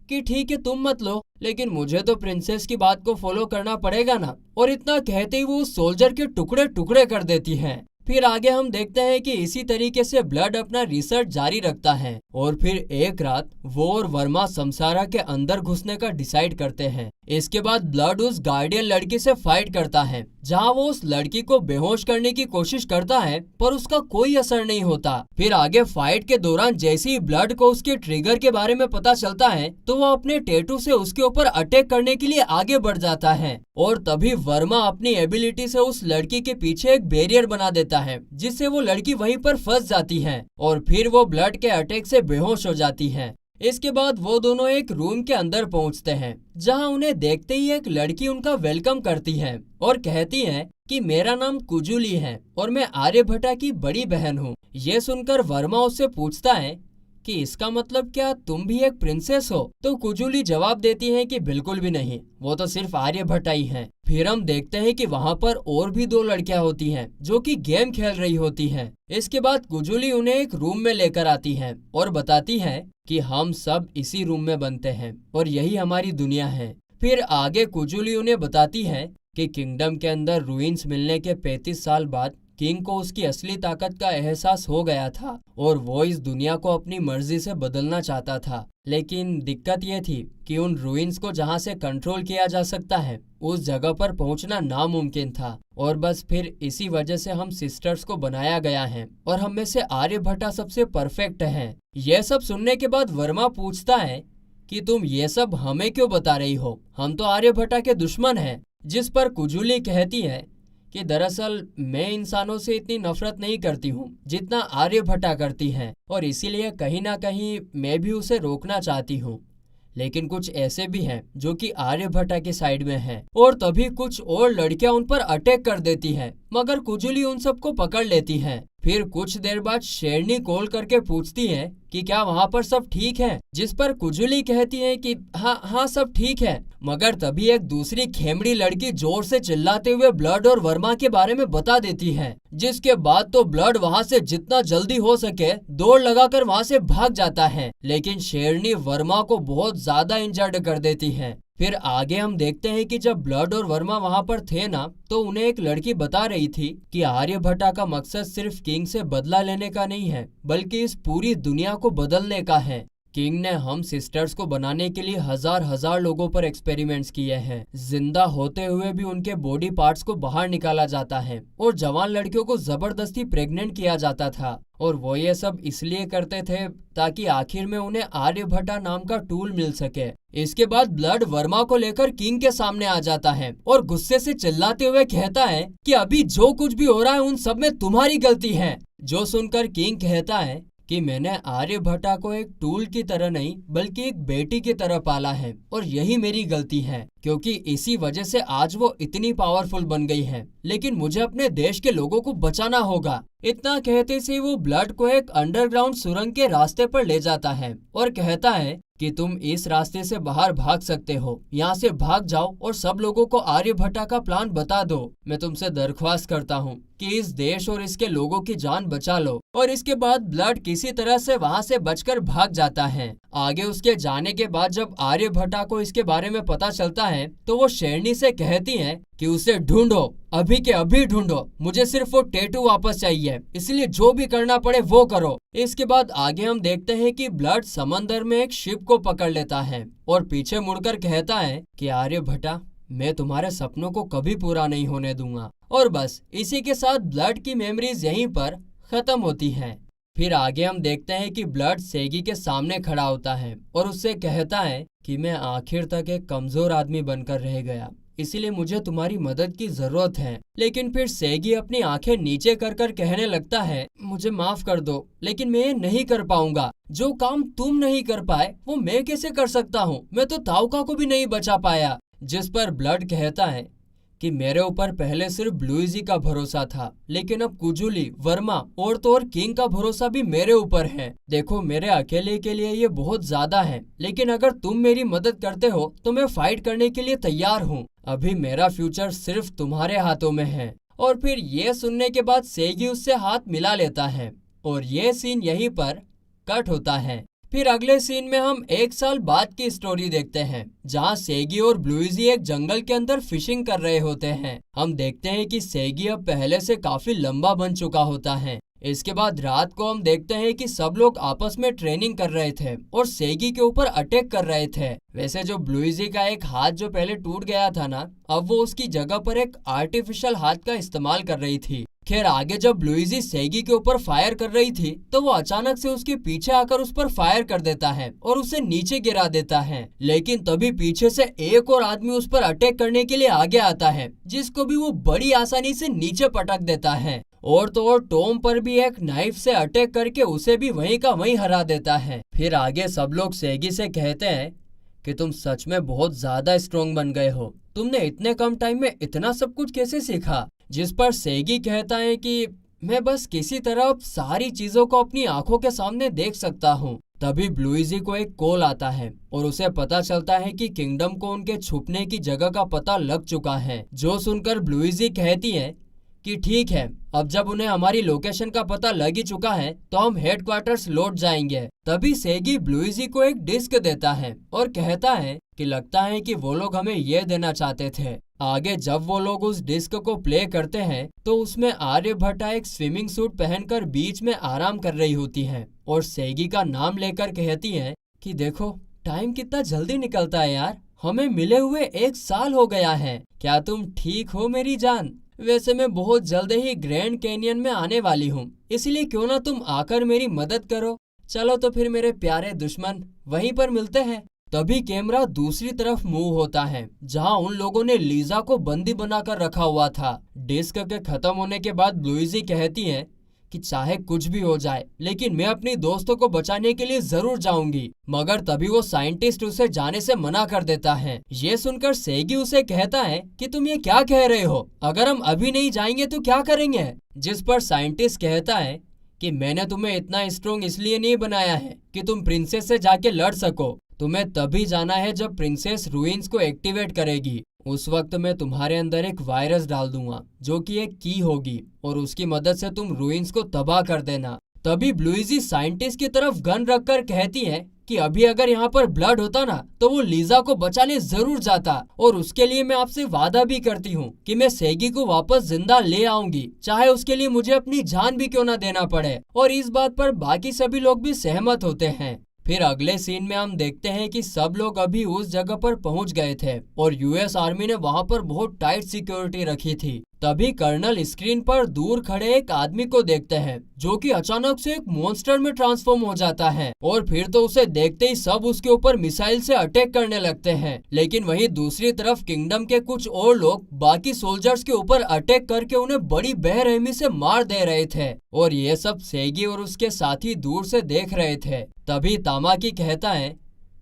कि ठीक है तुम मत लो, लेकिन मुझे तो प्रिंसेस की बात को फॉलो करना पड़ेगा ना। और इतना कहते ही वो सोल्जर के टुकड़े टुकड़े कर देती है। फिर आगे हम देखते हैं कि इसी तरीके से ब्लड अपना रिसर्च जारी रखता है और फिर एक रात वो और वर्मा समसारा के अंदर घुसने का डिसाइड करते हैं। इसके बाद ब्लड उस गार्डियन लड़की से फाइट करता है, जहां वो उस लड़की को बेहोश करने की कोशिश करता है, पर उसका कोई असर नहीं होता। फिर आगे फाइट के दौरान जैसे ही ब्लड को उसके ट्रिगर के बारे में पता चलता है तो वो अपने टैटू से उसके ऊपर अटैक करने के लिए आगे बढ़ जाता है और तभी वर्मा अपनी एबिलिटी से उस लड़की के पीछे एक बैरियर बना देता है, जिससे वो लड़की वहीं पर फंस जाती है और फिर वो ब्लड के अटैक से बेहोश हो जाती है। इसके बाद वो दोनों एक रूम के अंदर पहुंचते हैं, जहां उन्हें देखते ही एक लड़की उनका वेलकम करती है और कहती है कि मेरा नाम कुजुली है और मैं आर्यभट्टा की बड़ी बहन हूँ। ये सुनकर वर्मा उससे पूछता है कि इसका मतलब क्या तुम भी एक प्रिंसेस हो? तो कुजुली जवाब देती है कि बिल्कुल भी नहीं, वो तो सिर्फ आर्यभट्टा ही है। फिर हम देखते हैं कि वहाँ पर और भी 2 लड़कियां होती हैं जो कि गेम खेल रही होती हैं। इसके बाद कुजुली उन्हें एक रूम में लेकर आती है और बताती है कि हम सब इसी रूम में बनते हैं और यही हमारी दुनिया है। फिर आगे कुजुली उन्हें बताती है कि किंगडम के अंदर रूइंस मिलने के 35 साल बाद किंग को उसकी असली ताकत का एहसास हो गया था और वो इस दुनिया को अपनी मर्जी से बदलना चाहता था। लेकिन दिक्कत ये थी कि उन रूइंस को जहाँ से कंट्रोल किया जा सकता है उस जगह पर पहुँचना नामुमकिन था, और बस फिर इसी वजह से हम सिस्टर्स को बनाया गया है और हम में से आर्यभट्टा सबसे परफेक्ट है। यह सब सुनने के बाद वर्मा पूछता है कि तुम ये सब हमें क्यों बता रही हो, हम तो आर्यभट्टा के दुश्मन हैं। जिस पर कुजुली कहती है कि दरअसल मैं इंसानों से इतनी नफरत नहीं करती हूँ जितना आर्यभट्टा करती है, और इसीलिए कहीं ना कहीं मैं भी उसे रोकना चाहती हूँ। लेकिन कुछ ऐसे भी हैं जो कि आर्यभट्टा के साइड में हैं। और तभी कुछ और लड़कियां उन पर अटैक कर देती हैं, मगर कुजुली उन सबको पकड़ लेती है। फिर कुछ देर बाद शेरनी कॉल करके पूछती है कि क्या वहाँ पर सब ठीक है, जिस पर कुजुली कहती है कि हाँ सब ठीक है। मगर तभी एक दूसरी खेमड़ी लड़की जोर से चिल्लाते हुए ब्लड और वर्मा के बारे में बता देती है, जिसके बाद तो ब्लड वहाँ से जितना जल्दी हो सके दौड़ लगाकर वहाँ से भाग जाता है, लेकिन शेरनी वर्मा को बहुत ज्यादा इंजर्ड कर देती है। फिर आगे हम देखते हैं कि जब ब्लड और वर्मा वहाँ पर थे ना, तो उन्हें एक लड़की बता रही थी कि आर्यभट्टा का मकसद सिर्फ किंग से बदला लेने का नहीं है, बल्कि इस पूरी दुनिया को बदलने का है। किंग ने हम सिस्टर्स को बनाने के लिए हजार लोगों पर एक्सपेरिमेंट्स किए हैं। जिंदा होते हुए भी उनके बॉडी पार्ट्स को बाहर निकाला जाता है और जवान लड़कियों को जबरदस्ती प्रेग्नेंट किया जाता था, और वो ये सब इसलिए करते थे ताकि आखिर में उन्हें आर्यभट्टा नाम का टूल मिल सके। इसके बाद ब्लड वर्मा को लेकर किंग के सामने आ जाता है और गुस्से से चिल्लाते हुए कहता है कि अभी जो कुछ भी हो रहा है उन सब में तुम्हारी गलती है। जो सुनकर किंग कहता है कि मैंने आर्यभट्टा को एक टूल की तरह नहीं बल्कि एक बेटी की तरह पाला है, और यही मेरी गलती है, क्योंकि इसी वजह से आज वो इतनी पावरफुल बन गई है। लेकिन मुझे अपने देश के लोगों को बचाना होगा। इतना कहते से वो ब्लड को एक अंडरग्राउंड सुरंग के रास्ते पर ले जाता है और कहता है कि तुम इस रास्ते से बाहर भाग सकते हो, यहाँ से भाग जाओ और सब लोगों को आर्यभट्टा का प्लान बता दो। मैं तुमसे दरख्वास्त करता हूँ कि इस देश और इसके लोगों की जान बचा लो। और इसके बाद ब्लड किसी तरह से वहाँ से बचकर भाग जाता है। आगे उसके जाने के बाद जब आर्यभट्टा को इसके बारे में पता चलता है तो वो शेरनी से कहती है कि उसे ढूंढो, अभी के अभी ढूंढो, मुझे सिर्फ वो टैटू वापस चाहिए, इसलिए जो भी करना पड़े वो करो। इसके बाद आगे हम देखते हैं कि ब्लड समंदर में एक शिप को पकड़ लेता है और पीछे मुड़कर कहता है कि आर्यभट्टा, मैं तुम्हारे सपनों को कभी पूरा नहीं होने दूंगा। और बस इसी के साथ ब्लड की मेमोरीज यहीं पर खत्म होती हैं। फिर आगे हम देखते हैं कि ब्लड सेगी के सामने खड़ा होता है और उससे कहता है कि मैं आखिर तक एक कमजोर आदमी बनकर रह गया, इसीलिए मुझे तुम्हारी मदद की जरूरत है। लेकिन फिर सेगी अपनी आंखें नीचे कर कर कहने लगता है, मुझे माफ कर दो, लेकिन मैं ये नहीं कर पाऊंगा। जो काम तुम नहीं कर पाए वो मैं कैसे कर सकता हूँ? मैं तो ताउका को भी नहीं बचा पाया। जिस पर ब्लड कहता है कि मेरे ऊपर पहले सिर्फ ब्लूइजी का भरोसा था, लेकिन अब कुजुली, वर्मा और तो और किंग का भरोसा भी मेरे ऊपर है। देखो, मेरे अकेले के लिए ये बहुत ज्यादा है, लेकिन अगर तुम मेरी मदद करते हो तो मैं फाइट करने के लिए तैयार हूँ। अभी मेरा फ्यूचर सिर्फ तुम्हारे हाथों में है। और फिर ये सुनने के बाद सेगी उससे हाथ मिला लेता है और ये सीन यहीं पर कट होता है। फिर अगले सीन में हम 1 साल बाद की स्टोरी देखते हैं, जहां सेगी और ब्लूइजी एक जंगल के अंदर फिशिंग कर रहे होते हैं। हम देखते हैं कि सेगी अब पहले से काफी लंबा बन चुका होता है। इसके बाद रात को हम देखते हैं कि सब लोग आपस में ट्रेनिंग कर रहे थे और सेगी के ऊपर अटैक कर रहे थे। वैसे जो ब्लूइजी का एक हाथ जो पहले टूट गया था ना, अब वो उसकी जगह पर एक आर्टिफिशियल हाथ का इस्तेमाल कर रही थी। खैर आगे जब ब्लूइजी सेगी के ऊपर फायर कर रही थी तो वो अचानक से उसके पीछे आकर उस पर फायर कर देता है और उसे नीचे गिरा देता है। लेकिन तभी पीछे से एक और आदमी उस पर अटैक करने के लिए आगे आता है, जिसको भी वो बड़ी आसानी से नीचे पटक देता है। और तो और टॉम पर भी एक नाइफ से अटैक करके उसे भी वहीं का वहीं हरा देता है। फिर आगे सब लोग सेगी से कहते हैं कि तुम सच में बहुत ज्यादा स्ट्रॉन्ग बन गए हो, तुमने इतने कम टाइम में इतना सब कुछ कैसे सीखा? जिस पर सेगी कहता है कि मैं बस किसी तरह अब सारी चीजों को अपनी आंखों के सामने देख सकता हूँ। तभी ब्लूइजी को एक कॉल आता है और उसे पता चलता है कि किंगडम को उनके छुपने की जगह का पता लग चुका है। जो सुनकर ब्लूइजी कहती है कि ठीक है, अब जब उन्हें हमारी लोकेशन का पता लग ही चुका है तो हम हेडक्वार्टर्स लौट जाएंगे। तभी सेगी ब्लूइजी को एक डिस्क देता है और कहता है कि लगता है कि वो लोग हमें ये देना चाहते थे। आगे जब वो लोग उस डिस्क को प्ले करते हैं तो उसमें आर्यभट्टा एक स्विमिंग सूट पहनकर बीच में आराम कर रही होती है और सेगी का नाम लेकर कहती है कि देखो, टाइम कितना जल्दी निकलता है यार, हमें मिले हुए 1 साल हो गया है। क्या तुम ठीक हो मेरी जान? वैसे मैं बहुत जल्द ही ग्रैंड कैनियन में आने वाली हूँ, इसलिए क्यों ना तुम आकर मेरी मदद करो। चलो तो फिर मेरे प्यारे दुश्मन, वहीं पर मिलते हैं। तभी कैमरा दूसरी तरफ मूव होता है, जहां उन लोगों ने लीजा को बंदी बनाकर रखा हुआ था। डिस्क के खत्म होने के बाद ब्लूइजी कहती है कि चाहे कुछ भी हो जाए, लेकिन मैं अपनी दोस्तों को बचाने के लिए जरूर जाऊंगी। मगर तभी वो साइंटिस्ट उसे जाने से मना कर देता है। ये सुनकर सेगी उसे कहता है कि तुम ये क्या कह रहे हो, अगर हम अभी नहीं जाएंगे तो क्या करेंगे? जिस पर साइंटिस्ट कहता है कि मैंने तुम्हें इतना स्ट्रॉन्ग इसलिए नहीं बनाया है कि तुम प्रिंसेस से जाके लड़ सको। तुम्हें तभी जाना है जब प्रिंसेस रूइंस को एक्टिवेट करेगी। उस वक्त मैं तुम्हारे अंदर एक वायरस डाल दूंगा जो कि एक की होगी और उसकी मदद से तुम रूइंस को तबाह कर देना। तभी ब्लूइजी साइंटिस्ट की तरफ गन रखकर कहती है कि अभी अगर यहाँ पर ब्लड होता ना तो वो लीजा को बचाने जरूर जाता, और उसके लिए मैं आपसे वादा भी करती हूँ कि मैं सेगी को वापस जिंदा ले आऊंगी, चाहे उसके लिए मुझे अपनी जान भी क्यों ना देना पड़े। और इस बात पर बाकी सभी लोग भी सहमत होते हैं। फिर अगले सीन में हम देखते हैं कि सब लोग अभी उस जगह पर पहुंच गए थे और यूएस आर्मी ने वहां पर बहुत टाइट सिक्योरिटी रखी थी। तभी कर्नल स्क्रीन पर दूर खड़े एक आदमी को देखते हैं जो कि अचानक से एक मॉन्स्टर में ट्रांसफॉर्म हो जाता है और फिर तो उसे देखते ही सब उसके ऊपर मिसाइल से अटैक करने लगते हैं। लेकिन वहीं दूसरी तरफ किंगडम के कुछ और लोग बाकी सोल्जर्स के ऊपर अटैक करके उन्हें बड़ी बेरहमी से मार दे रहे थे और ये सब सेगी और उसके साथी दूर से देख रहे थे। तभी तामाकी कहता है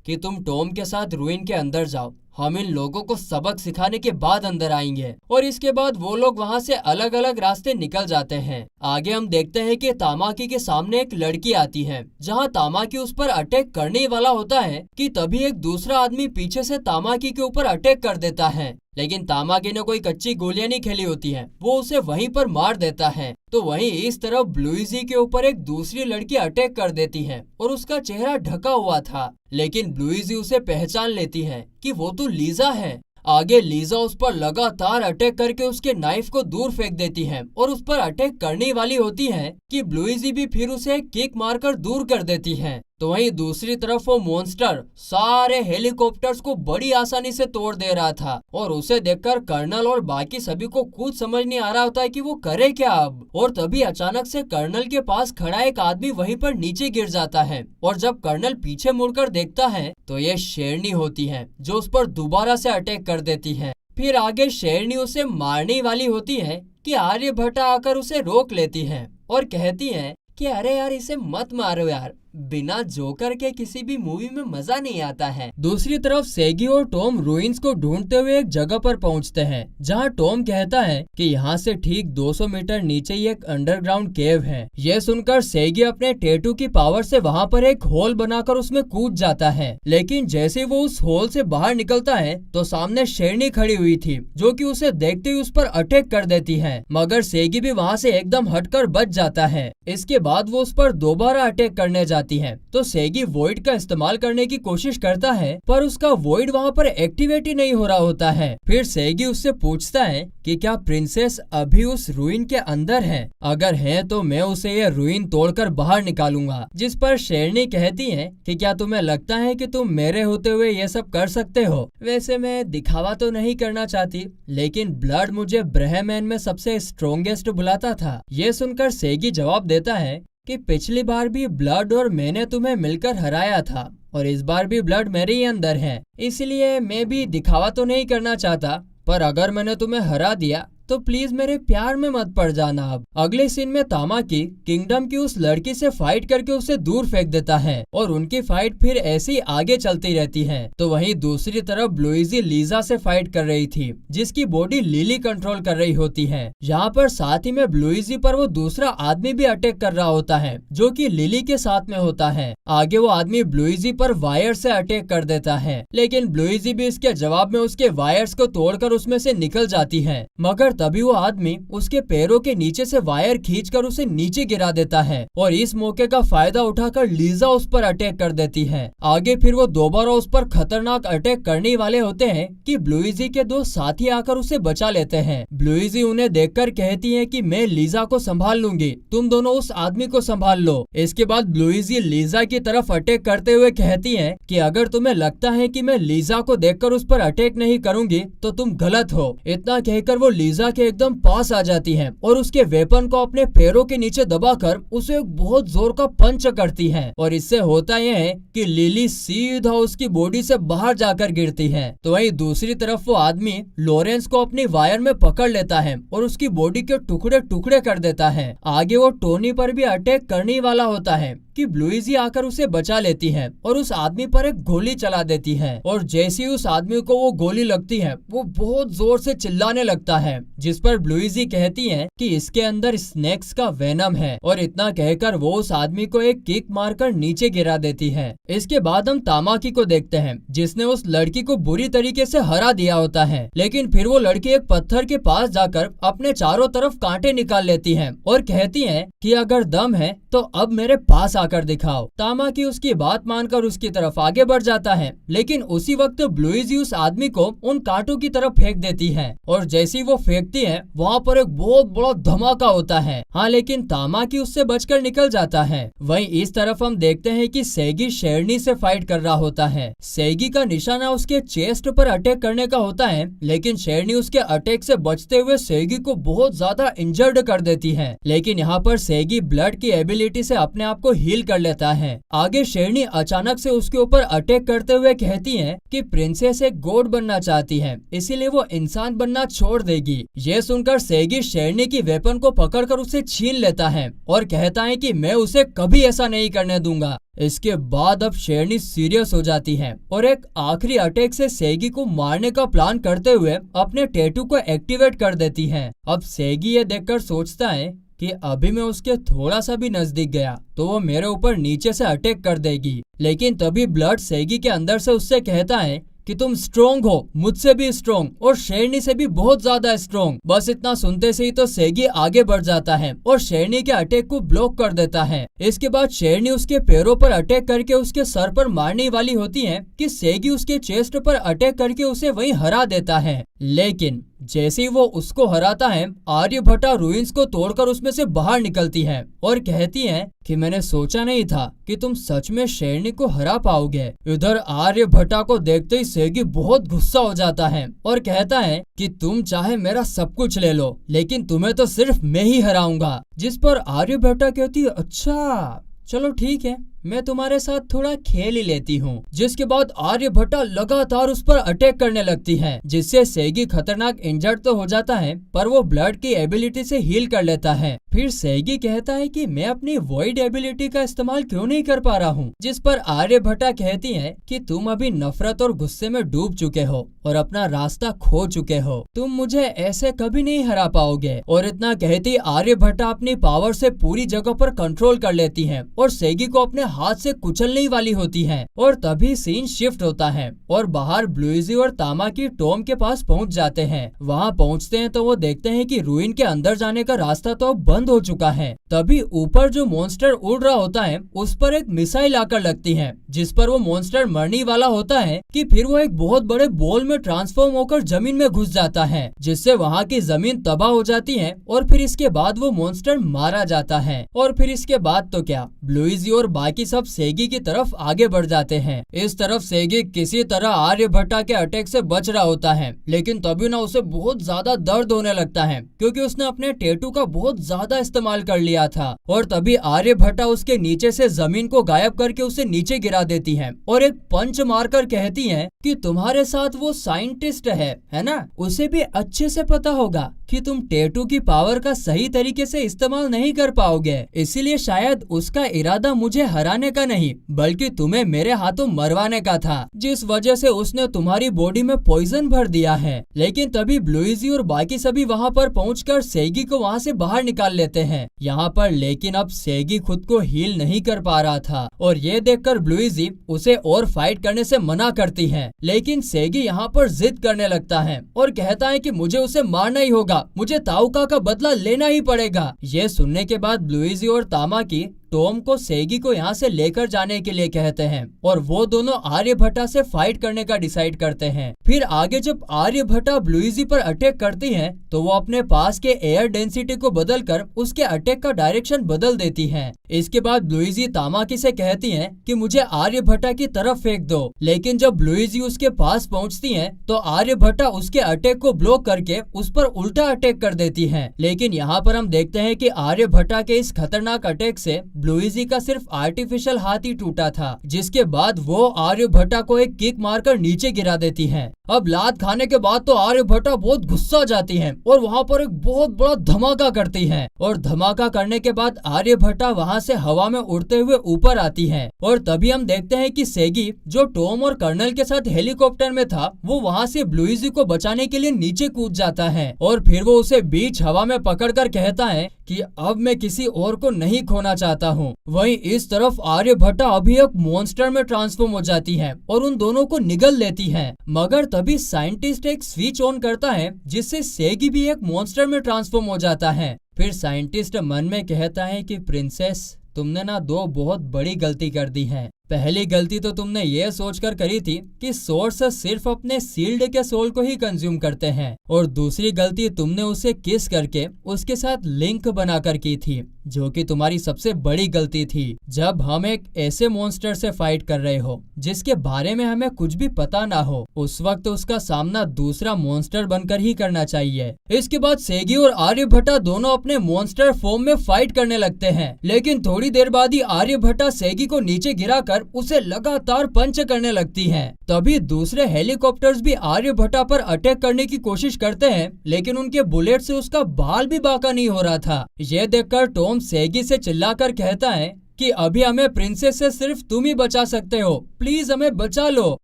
कि तुम टॉम के साथ रूइन के अंदर जाओ, हम इन लोगों को सबक सिखाने के बाद अंदर आएंगे। और इसके बाद वो लोग वहाँ से अलग अलग रास्ते निकल जाते हैं। आगे हम देखते हैं कि तामाकी के सामने एक लड़की आती है, जहाँ तामाकी उस पर अटैक करने वाला होता है कि तभी एक दूसरा आदमी पीछे से तामाकी के ऊपर अटैक कर देता है। लेकिन तामाकी ने कोई कच्ची गोलियां नहीं खेली होती हैं, वो उसे वहीं पर मार देता है। तो वहीं इस तरफ ब्लूइजी के ऊपर एक दूसरी लड़की अटैक कर देती है और उसका चेहरा ढका हुआ था, लेकिन ब्लूइजी उसे पहचान लेती है कि वो तो लीजा है। आगे लीजा उस पर लगातार अटैक करके उसके नाइफ को दूर फेंक देती है और उस पर अटैक करने वाली होती है कि ब्लूइजी भी फिर उसे एक किक मारकर दूर कर देती है। तो वहीं दूसरी तरफ वो मॉन्स्टर सारे हेलीकॉप्टर्स को बड़ी आसानी से तोड़ दे रहा था और उसे देखकर कर्नल और बाकी सभी को कुछ समझ नहीं आ रहा होता है कि वो करे क्या अब। और तभी अचानक से कर्नल के पास खड़ा एक आदमी वहीं पर नीचे गिर जाता है और जब कर्नल पीछे मुड़कर देखता है तो ये शेरनी होती है जो उस पर दोबारा से अटैक कर देती है। फिर आगे शेरनी उसे मारने वाली होती है कि आर्यभट्टा आकर उसे रोक लेती है और कहती है कि अरे यार इसे मत मारो यार, बिना जोकर के किसी भी मूवी में मजा नहीं आता है। दूसरी तरफ सेगी और टॉम रूइंस को ढूंढते हुए एक जगह पर पहुंचते हैं जहां टॉम कहता है कि यहाँ से ठीक 200 मीटर नीचे ही एक अंडरग्राउंड केव है। यह सुनकर सेगी अपने टैटू की पावर से वहां पर एक होल बनाकर उसमें कूद जाता है, लेकिन जैसे वो उस होल से बाहर निकलता है तो सामने शेरनी खड़ी हुई थी जो कि उसे देखते ही उस पर अटैक कर देती है, मगर सेगी भी वहाँ से एकदम हटकर बच जाता है। इसके बाद वो उस पर दोबारा अटैक करने जाती है तो सेगी वॉइड का इस्तेमाल करने की कोशिश करता है पर उसका वॉइड वहाँ पर एक्टिवेट ही नहीं हो रहा होता है। फिर सेगी उससे पूछता है कि क्या प्रिंसेस अभी उस रूइन के अंदर है, अगर है तो मैं उसे ये रूइन तोड़कर बाहर निकालूंगा। जिस पर शेरनी कहती है कि क्या तुम्हें लगता है कि तुम मेरे होते हुए ये सब कर सकते हो? वैसे मैं दिखावा तो नहीं करना चाहती, लेकिन ब्लड मुझे ब्रह्मैन में सबसे स्ट्रॉन्गेस्ट बुलाता था। ये सुनकर सेगी जवाब देता है कि पिछली बार भी ब्लड और मैंने तुम्हें मिलकर हराया था और इस बार भी ब्लड मेरे ही अंदर है, इसलिए मैं भी दिखावा तो नहीं करना चाहता, पर अगर मैंने तुम्हें हरा दिया तो प्लीज मेरे प्यार में मत पड़ जाना। अब अगले सीन में तामाकी किंगडम की उस लड़की से फाइट करके उसे दूर फेंक देता है और उनकी फाइट फिर ऐसे ही आगे चलती रहती है। तो वहीं दूसरी तरफ ब्लूइजी लीजा से फाइट कर रही थी जिसकी बॉडी लिली कंट्रोल कर रही होती है। यहाँ पर साथ ही में ब्लूइजी पर वो दूसरा आदमी भी अटैक कर रहा होता है जो कि लिली के साथ में होता है। आगे वो आदमी ब्लूइजी पर वायर से अटैक कर देता है, लेकिन ब्लूइजी भी इसके जवाब में उसके वायर्स को तोड़कर उसमें से निकल जाती है, मगर तभी वो आदमी उसके पैरों के नीचे से वायर खींचकर उसे नीचे गिरा देता है और इस मौके का फायदा उठाकर लीजा उस पर अटैक कर देती है। आगे फिर वो दोबारा उस पर खतरनाक अटैक करने वाले होते हैं कि ब्लूइजी के दो साथी आकर उसे बचा लेते हैं। ब्लूइजी उन्हें देखकर कहती है कि मैं लीजा को संभाल लूंगी, तुम दोनों उस आदमी को संभाल लो। इसके बाद ब्लूइजी लीजा की तरफ अटैक करते हुए कहती है कि अगर तुम्हें लगता है कि मैं लीजा को देखकर उस पर अटैक नहीं करूंगी तो तुम गलत हो। इतना कहकर वो लीजा के एकदम पास आ जाती है और उसके वेपन को अपने पैरों के नीचे दबाकर उसे एक बहुत जोर का पंच करती है और इससे होता यह है कि लिली सीधा उसकी बॉडी से बाहर जाकर गिरती है। तो वहीं दूसरी तरफ वो आदमी लॉरेंस को अपनी वायर में पकड़ लेता है और उसकी बॉडी के टुकड़े टुकड़े कर देता है। आगे वो टोनी पर भी अटैक करने वाला होता है कि ब्लूइजी आकर उसे बचा लेती है और उस आदमी पर एक गोली चला देती है और जैसे ही उस आदमी को वो गोली लगती है वो बहुत जोर से चिल्लाने लगता है, जिस पर ब्लूइजी कहती है कि इसके अंदर स्नेक्स का वेनम है और इतना कहकर वो उस आदमी को एक किक मारकर नीचे गिरा देती है। इसके बाद हम तामाकी को देखते हैं जिसने उस लड़की को बुरी तरीके से हरा दिया होता है, लेकिन फिर वो लड़की एक पत्थर के पास जाकर अपने चारों तरफ कांटे निकाल लेती है और कहती है कि अगर दम है तो अब मेरे पास आकर दिखाओ। तामाकी उसकी बात मानकर उसकी तरफ आगे बढ़ जाता है, लेकिन उसी वक्त ब्लूइजी उस आदमी को उन कांटों की तरफ फेंक देती है और जैसे ही वो फेंकती है वहाँ पर एक बहुत बड़ा धमाका होता है। हाँ, लेकिन तामाकी उससे बचकर निकल जाता है। वहीं इस तरफ हम देखते हैं कि सेगी शेरनी से फाइट कर रहा होता है। सेगी का निशाना उसके चेस्ट पर अटैक करने का होता है, लेकिन शेरनी उसके अटैक से बचते हुए सेगी को बहुत ज्यादा इंजर्ड कर देती है। लेकिन यहाँ पर सेगी ब्लड की एबिलिटी से अपने आप को हील कर लेता है। आगे शेरनी अचानक से उसके ऊपर अटैक करते हुए कहती है कि प्रिंसेस एक गॉड बनना चाहती है, इसीलिए वो इंसान बनना छोड़ देगी। ये सुनकर सेगी शेरनी की वेपन को पकड़कर उसे छीन लेता है और कहता है कि मैं उसे कभी ऐसा नहीं करने दूंगा। इसके बाद अब शेरनी सीरियस हो जाती है और एक आखिरी अटैक से सेगी को मारने का प्लान करते हुए अपने टैटू को एक्टिवेट कर देती है। अब सेगी ये देखकर सोचता है कि अभी मैं उसके थोड़ा सा भी नजदीक गया तो वो मेरे ऊपर नीचे से अटैक कर देगी, लेकिन तभी ब्लड सेगी के अंदर से उससे कहता है कि तुम स्ट्रोंग हो, मुझसे भी स्ट्रोंग और शेरनी से भी बहुत ज्यादा स्ट्रोंग। बस इतना सुनते से ही तो सेगी आगे बढ़ जाता है और शेरनी के अटैक को ब्लॉक कर देता है। इसके बाद शेरनी उसके पैरों पर अटैक करके उसके सर पर मारने वाली होती है कि सेगी उसके चेस्ट पर अटैक करके उसे वहीं हरा देता है। लेकिन जैसे ही वो उसको हराता है, आर्यभट्टा रुइंस को तोड़कर उसमें से बाहर निकलती है और कहती है कि मैंने सोचा नहीं था कि तुम सच में शेरनी को हरा पाओगे। इधर आर्यभट्टा को देखते ही सेगी बहुत गुस्सा हो जाता है और कहता है कि तुम चाहे मेरा सब कुछ ले लो, लेकिन तुम्हें तो सिर्फ मैं ही हराऊंगा। जिस पर आर्यभट्टा कहती है, अच्छा चलो ठीक है, मैं तुम्हारे साथ थोड़ा खेल ही लेती हूँ। जिसके बाद आर्यभट्टा लगातार उस पर अटैक करने लगती है, जिससे सेगी खतरनाक इंजर्ड तो हो जाता है पर वो ब्लड की एबिलिटी से हील कर लेता है। फिर सेगी कहता है कि मैं अपनी वॉइड एबिलिटी का इस्तेमाल क्यों नहीं कर पा रहा हूँ। जिस पर आर्यभट्टा कहती है कि तुम अभी नफरत और गुस्से में डूब चुके हो और अपना रास्ता खो चुके हो, तुम मुझे ऐसे कभी नहीं हरा पाओगे। और इतना कहती आर्यभट्टा अपनी पावर से पूरी जगह पर कंट्रोल कर लेती है और सेगी को अपने हाथ से कुचलने वाली होती है। और तभी सीन शिफ्ट होता है और बाहर ब्लूइजी और तामाकी टॉम के पास पहुंच जाते हैं। वहां पहुंचते हैं तो वो देखते हैं कि रुइन के अंदर जाने का रास्ता तो अब बंद हो चुका है। तभी ऊपर जो मॉन्स्टर उड़ रहा होता है उस पर एक मिसाइल आकर लगती है, जिस पर वो मॉन्स्टर मरने वाला होता है कि फिर वो एक बहुत बड़े बॉल में ट्रांसफॉर्म होकर जमीन में घुस जाता है, जिससे वहाँ की जमीन तबाह हो जाती है। और फिर इसके बाद वो मॉन्स्टर मारा जाता है। और फिर इसके बाद तो क्या, ब्लूइजी और बाकी सब सेगी की तरफ आगे बढ़ जाते हैं। इस तरफ सेगी किसी तरह आर्यभट्टा के अटैक से बच रहा होता है, लेकिन तभी ना उसे बहुत ज्यादा दर्द होने लगता है क्योंकि उसने अपने टैटू का बहुत ज्यादा इस्तेमाल कर लिया था। और तभी आर्यभट्टा उसके नीचे से जमीन को गायब करके उसे नीचे गिरा देती है और एक पंच मारकर कहती है कि तुम्हारे साथ वो साइंटिस्ट है ना, उसे भी अच्छे से पता होगा कि तुम टैटू की पावर का सही तरीके से इस्तेमाल नहीं कर पाओगे, इसीलिए शायद उसका इरादा मुझे हराने का नहीं बल्कि तुम्हें मेरे हाथों मरवाने का था, जिस वजह से उसने तुम्हारी बॉडी में पॉइजन भर दिया है। लेकिन तभी ब्लूइजी और बाकी सभी वहाँ पर पहुंचकर सेगी को वहाँ से बाहर निकाल लेते हैं यहाँ पर। लेकिन अब सेगी खुद को हील नहीं कर पा रहा था और ये देखकर ब्लूइजी उसे और फाइट करने से मना करती है। लेकिन सेगी यहाँ पर जिद करने लगता है और कहता है कि मुझे उसे मारना ही होगा, मुझे ताउका का बदला लेना ही पड़ेगा। ये सुनने के बाद ब्लूइजी और तामाकी टॉम को सेगी को यहाँ से लेकर जाने के लिए कहते हैं और वो दोनों आर्यभट्टा से फाइट करने का डिसाइड करते हैं। फिर आगे जब आर्यभट्टा ब्लूइजी पर अटैक करती है तो वो अपने पास के एयर डेंसिटी को बदलकर उसके अटैक का डायरेक्शन बदल देती है। इसके बाद ब्लूइजी तामाकी से कहती है कि मुझे आर्यभट्टा की तरफ फेंक दो, लेकिन जब ब्लूइजी उसके पास पहुँचती है तो आर्यभट्टा उसके अटैक को ब्लॉक करके उस पर उल्टा अटैक कर देती है। लेकिन यहाँ पर हम देखते हैं कि आर्यभट्टा के इस खतरनाक अटैक से ब्लूइजी का सिर्फ आर्टिफिशियल हाथ ही टूटा था, जिसके बाद वो आर्यभट्टा को एक किक मारकर नीचे गिरा देती है। अब लात खाने के बाद तो आर्यभट्टा बहुत गुस्सा जाती है और वहाँ पर एक बहुत बड़ा धमाका करती है और धमाका करने के बाद आर्यभट्टा वहाँ से हवा में उड़ते हुए ऊपर आती है। और तभी हम देखते हैं कि सेगी जो टॉम और कर्नल के साथ हेलीकॉप्टर में था वो वहाँ से ब्लूइजी को बचाने के लिए नीचे कूद जाता है और फिर वो उसे बीच हवा में पकड़कर कहता है कि अब मैं किसी और को नहीं खोना चाहता हूँ। वहीं इस तरफ आर्यभट्टा अभी एक मॉन्स्टर में ट्रांसफॉर्म हो जाती है और उन दोनों को निगल लेती है। मगर तभी साइंटिस्ट एक स्विच ऑन करता है जिससे सेगी भी एक मॉन्स्टर में ट्रांसफॉर्म हो जाता है। फिर साइंटिस्ट मन में कहता है कि प्रिंसेस, तुमने ना दो बहुत बड़ी गलती कर दी है। पहली गलती तो तुमने ये सोचकर करी थी कि सोर्स सिर्फ अपने सील्ड के सोल को ही कंज्यूम करते हैं, और दूसरी गलती तुमने उसे किस करके उसके साथ लिंक बनाकर की थी, जो कि तुम्हारी सबसे बड़ी गलती थी। जब हम एक ऐसे मॉन्स्टर से फाइट कर रहे हो जिसके बारे में हमें कुछ भी पता ना हो, उस वक्त उसका सामना दूसरा मॉन्स्टर बनकर ही करना चाहिए। इसके बाद सेगी और आर्यभट्टा दोनों अपने मॉन्स्टर फॉर्म में फाइट करने लगते हैं, लेकिन थोड़ी देर बाद ही आर्यभट्टा सेगी को नीचे गिराकर उसे लगातार पंच करने लगती हैं। तभी दूसरे हेलीकॉप्टर्स भी आर्यभट्टा पर अटैक करने की कोशिश करते हैं, लेकिन उनके बुलेट से उसका बाल भी बांका नहीं हो रहा था। यह देखकर टॉम सेगी से चिल्लाकर कहता है कि अभी हमें प्रिंसेस से सिर्फ तुम ही बचा सकते हो, प्लीज हमें बचा लो।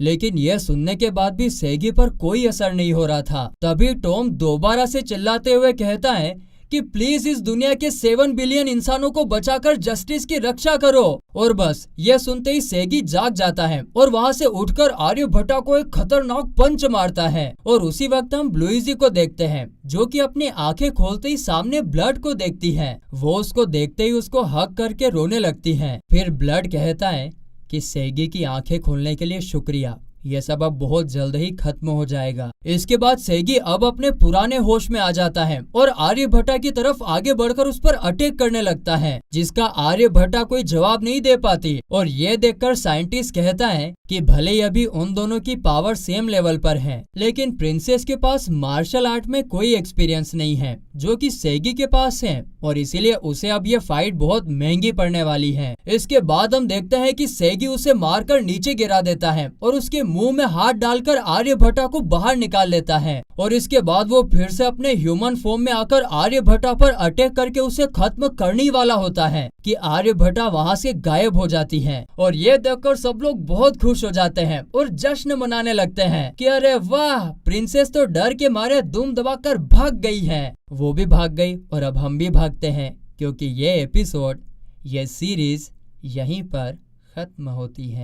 लेकिन यह सुनने के बाद भी सेगी पर कोई असर नहीं हो रहा था। तभी टॉम दोबारा से चिल्लाते हुए कहता है कि प्लीज इस दुनिया के 7 बिलियन इंसानों को बचाकर जस्टिस की रक्षा करो। और बस यह सुनते ही सेगी जाग जाता है और वहाँ से उठकर आर्यभट्टा को एक खतरनाक पंच मारता है। और उसी वक्त हम ब्लूइजी को देखते हैं जो कि अपनी आंखें खोलते ही सामने ब्लड को देखती है। वो उसको देखते ही उसको हग करके रोने लगती है। फिर ब्लड कहता है कि सेगी की आंखें खोलने के लिए शुक्रिया, यह सब अब बहुत जल्द ही खत्म हो जाएगा। इसके बाद सेगी अब अपने पुराने होश में आ जाता है और आर्यभट्टा की तरफ आगे बढ़कर उस पर अटैक करने लगता है, जिसका आर्यभट्टा कोई जवाब नहीं दे पाती। और ये देखकर साइंटिस्ट कहता है कि भले ही अभी उन दोनों की पावर सेम लेवल पर है, लेकिन प्रिंसेस के पास मार्शल आर्ट में कोई एक्सपीरियंस नहीं है जो कि सेगी के पास है, और इसीलिए उसे अब ये फाइट बहुत महंगी पड़ने वाली है। इसके बाद हम देखते हैं कि सेगी उसे मारकर नीचे गिरा देता है और उसके मुंह में हाथ डालकर आर्यभट्टा को बाहर निकाल लेता है। और इसके बाद वो फिर से अपने ह्यूमन फॉर्म में आकर आर्यभट्टा पर अटैक करके उसे खत्म करने ही वाला होता है कि आर्यभट्टा वहाँ से गायब हो जाती है। और ये देखकर सब लोग बहुत खुश हो जाते हैं और जश्न मनाने लगते हैं कि अरे वाह, प्रिंसेस तो डर के मारे दुम दबाकर भाग गई है। वो भी भाग गई और अब हम भी भागते हैं, क्योंकि ये एपिसोड, ये सीरीज यहीं पर खत्म होती है।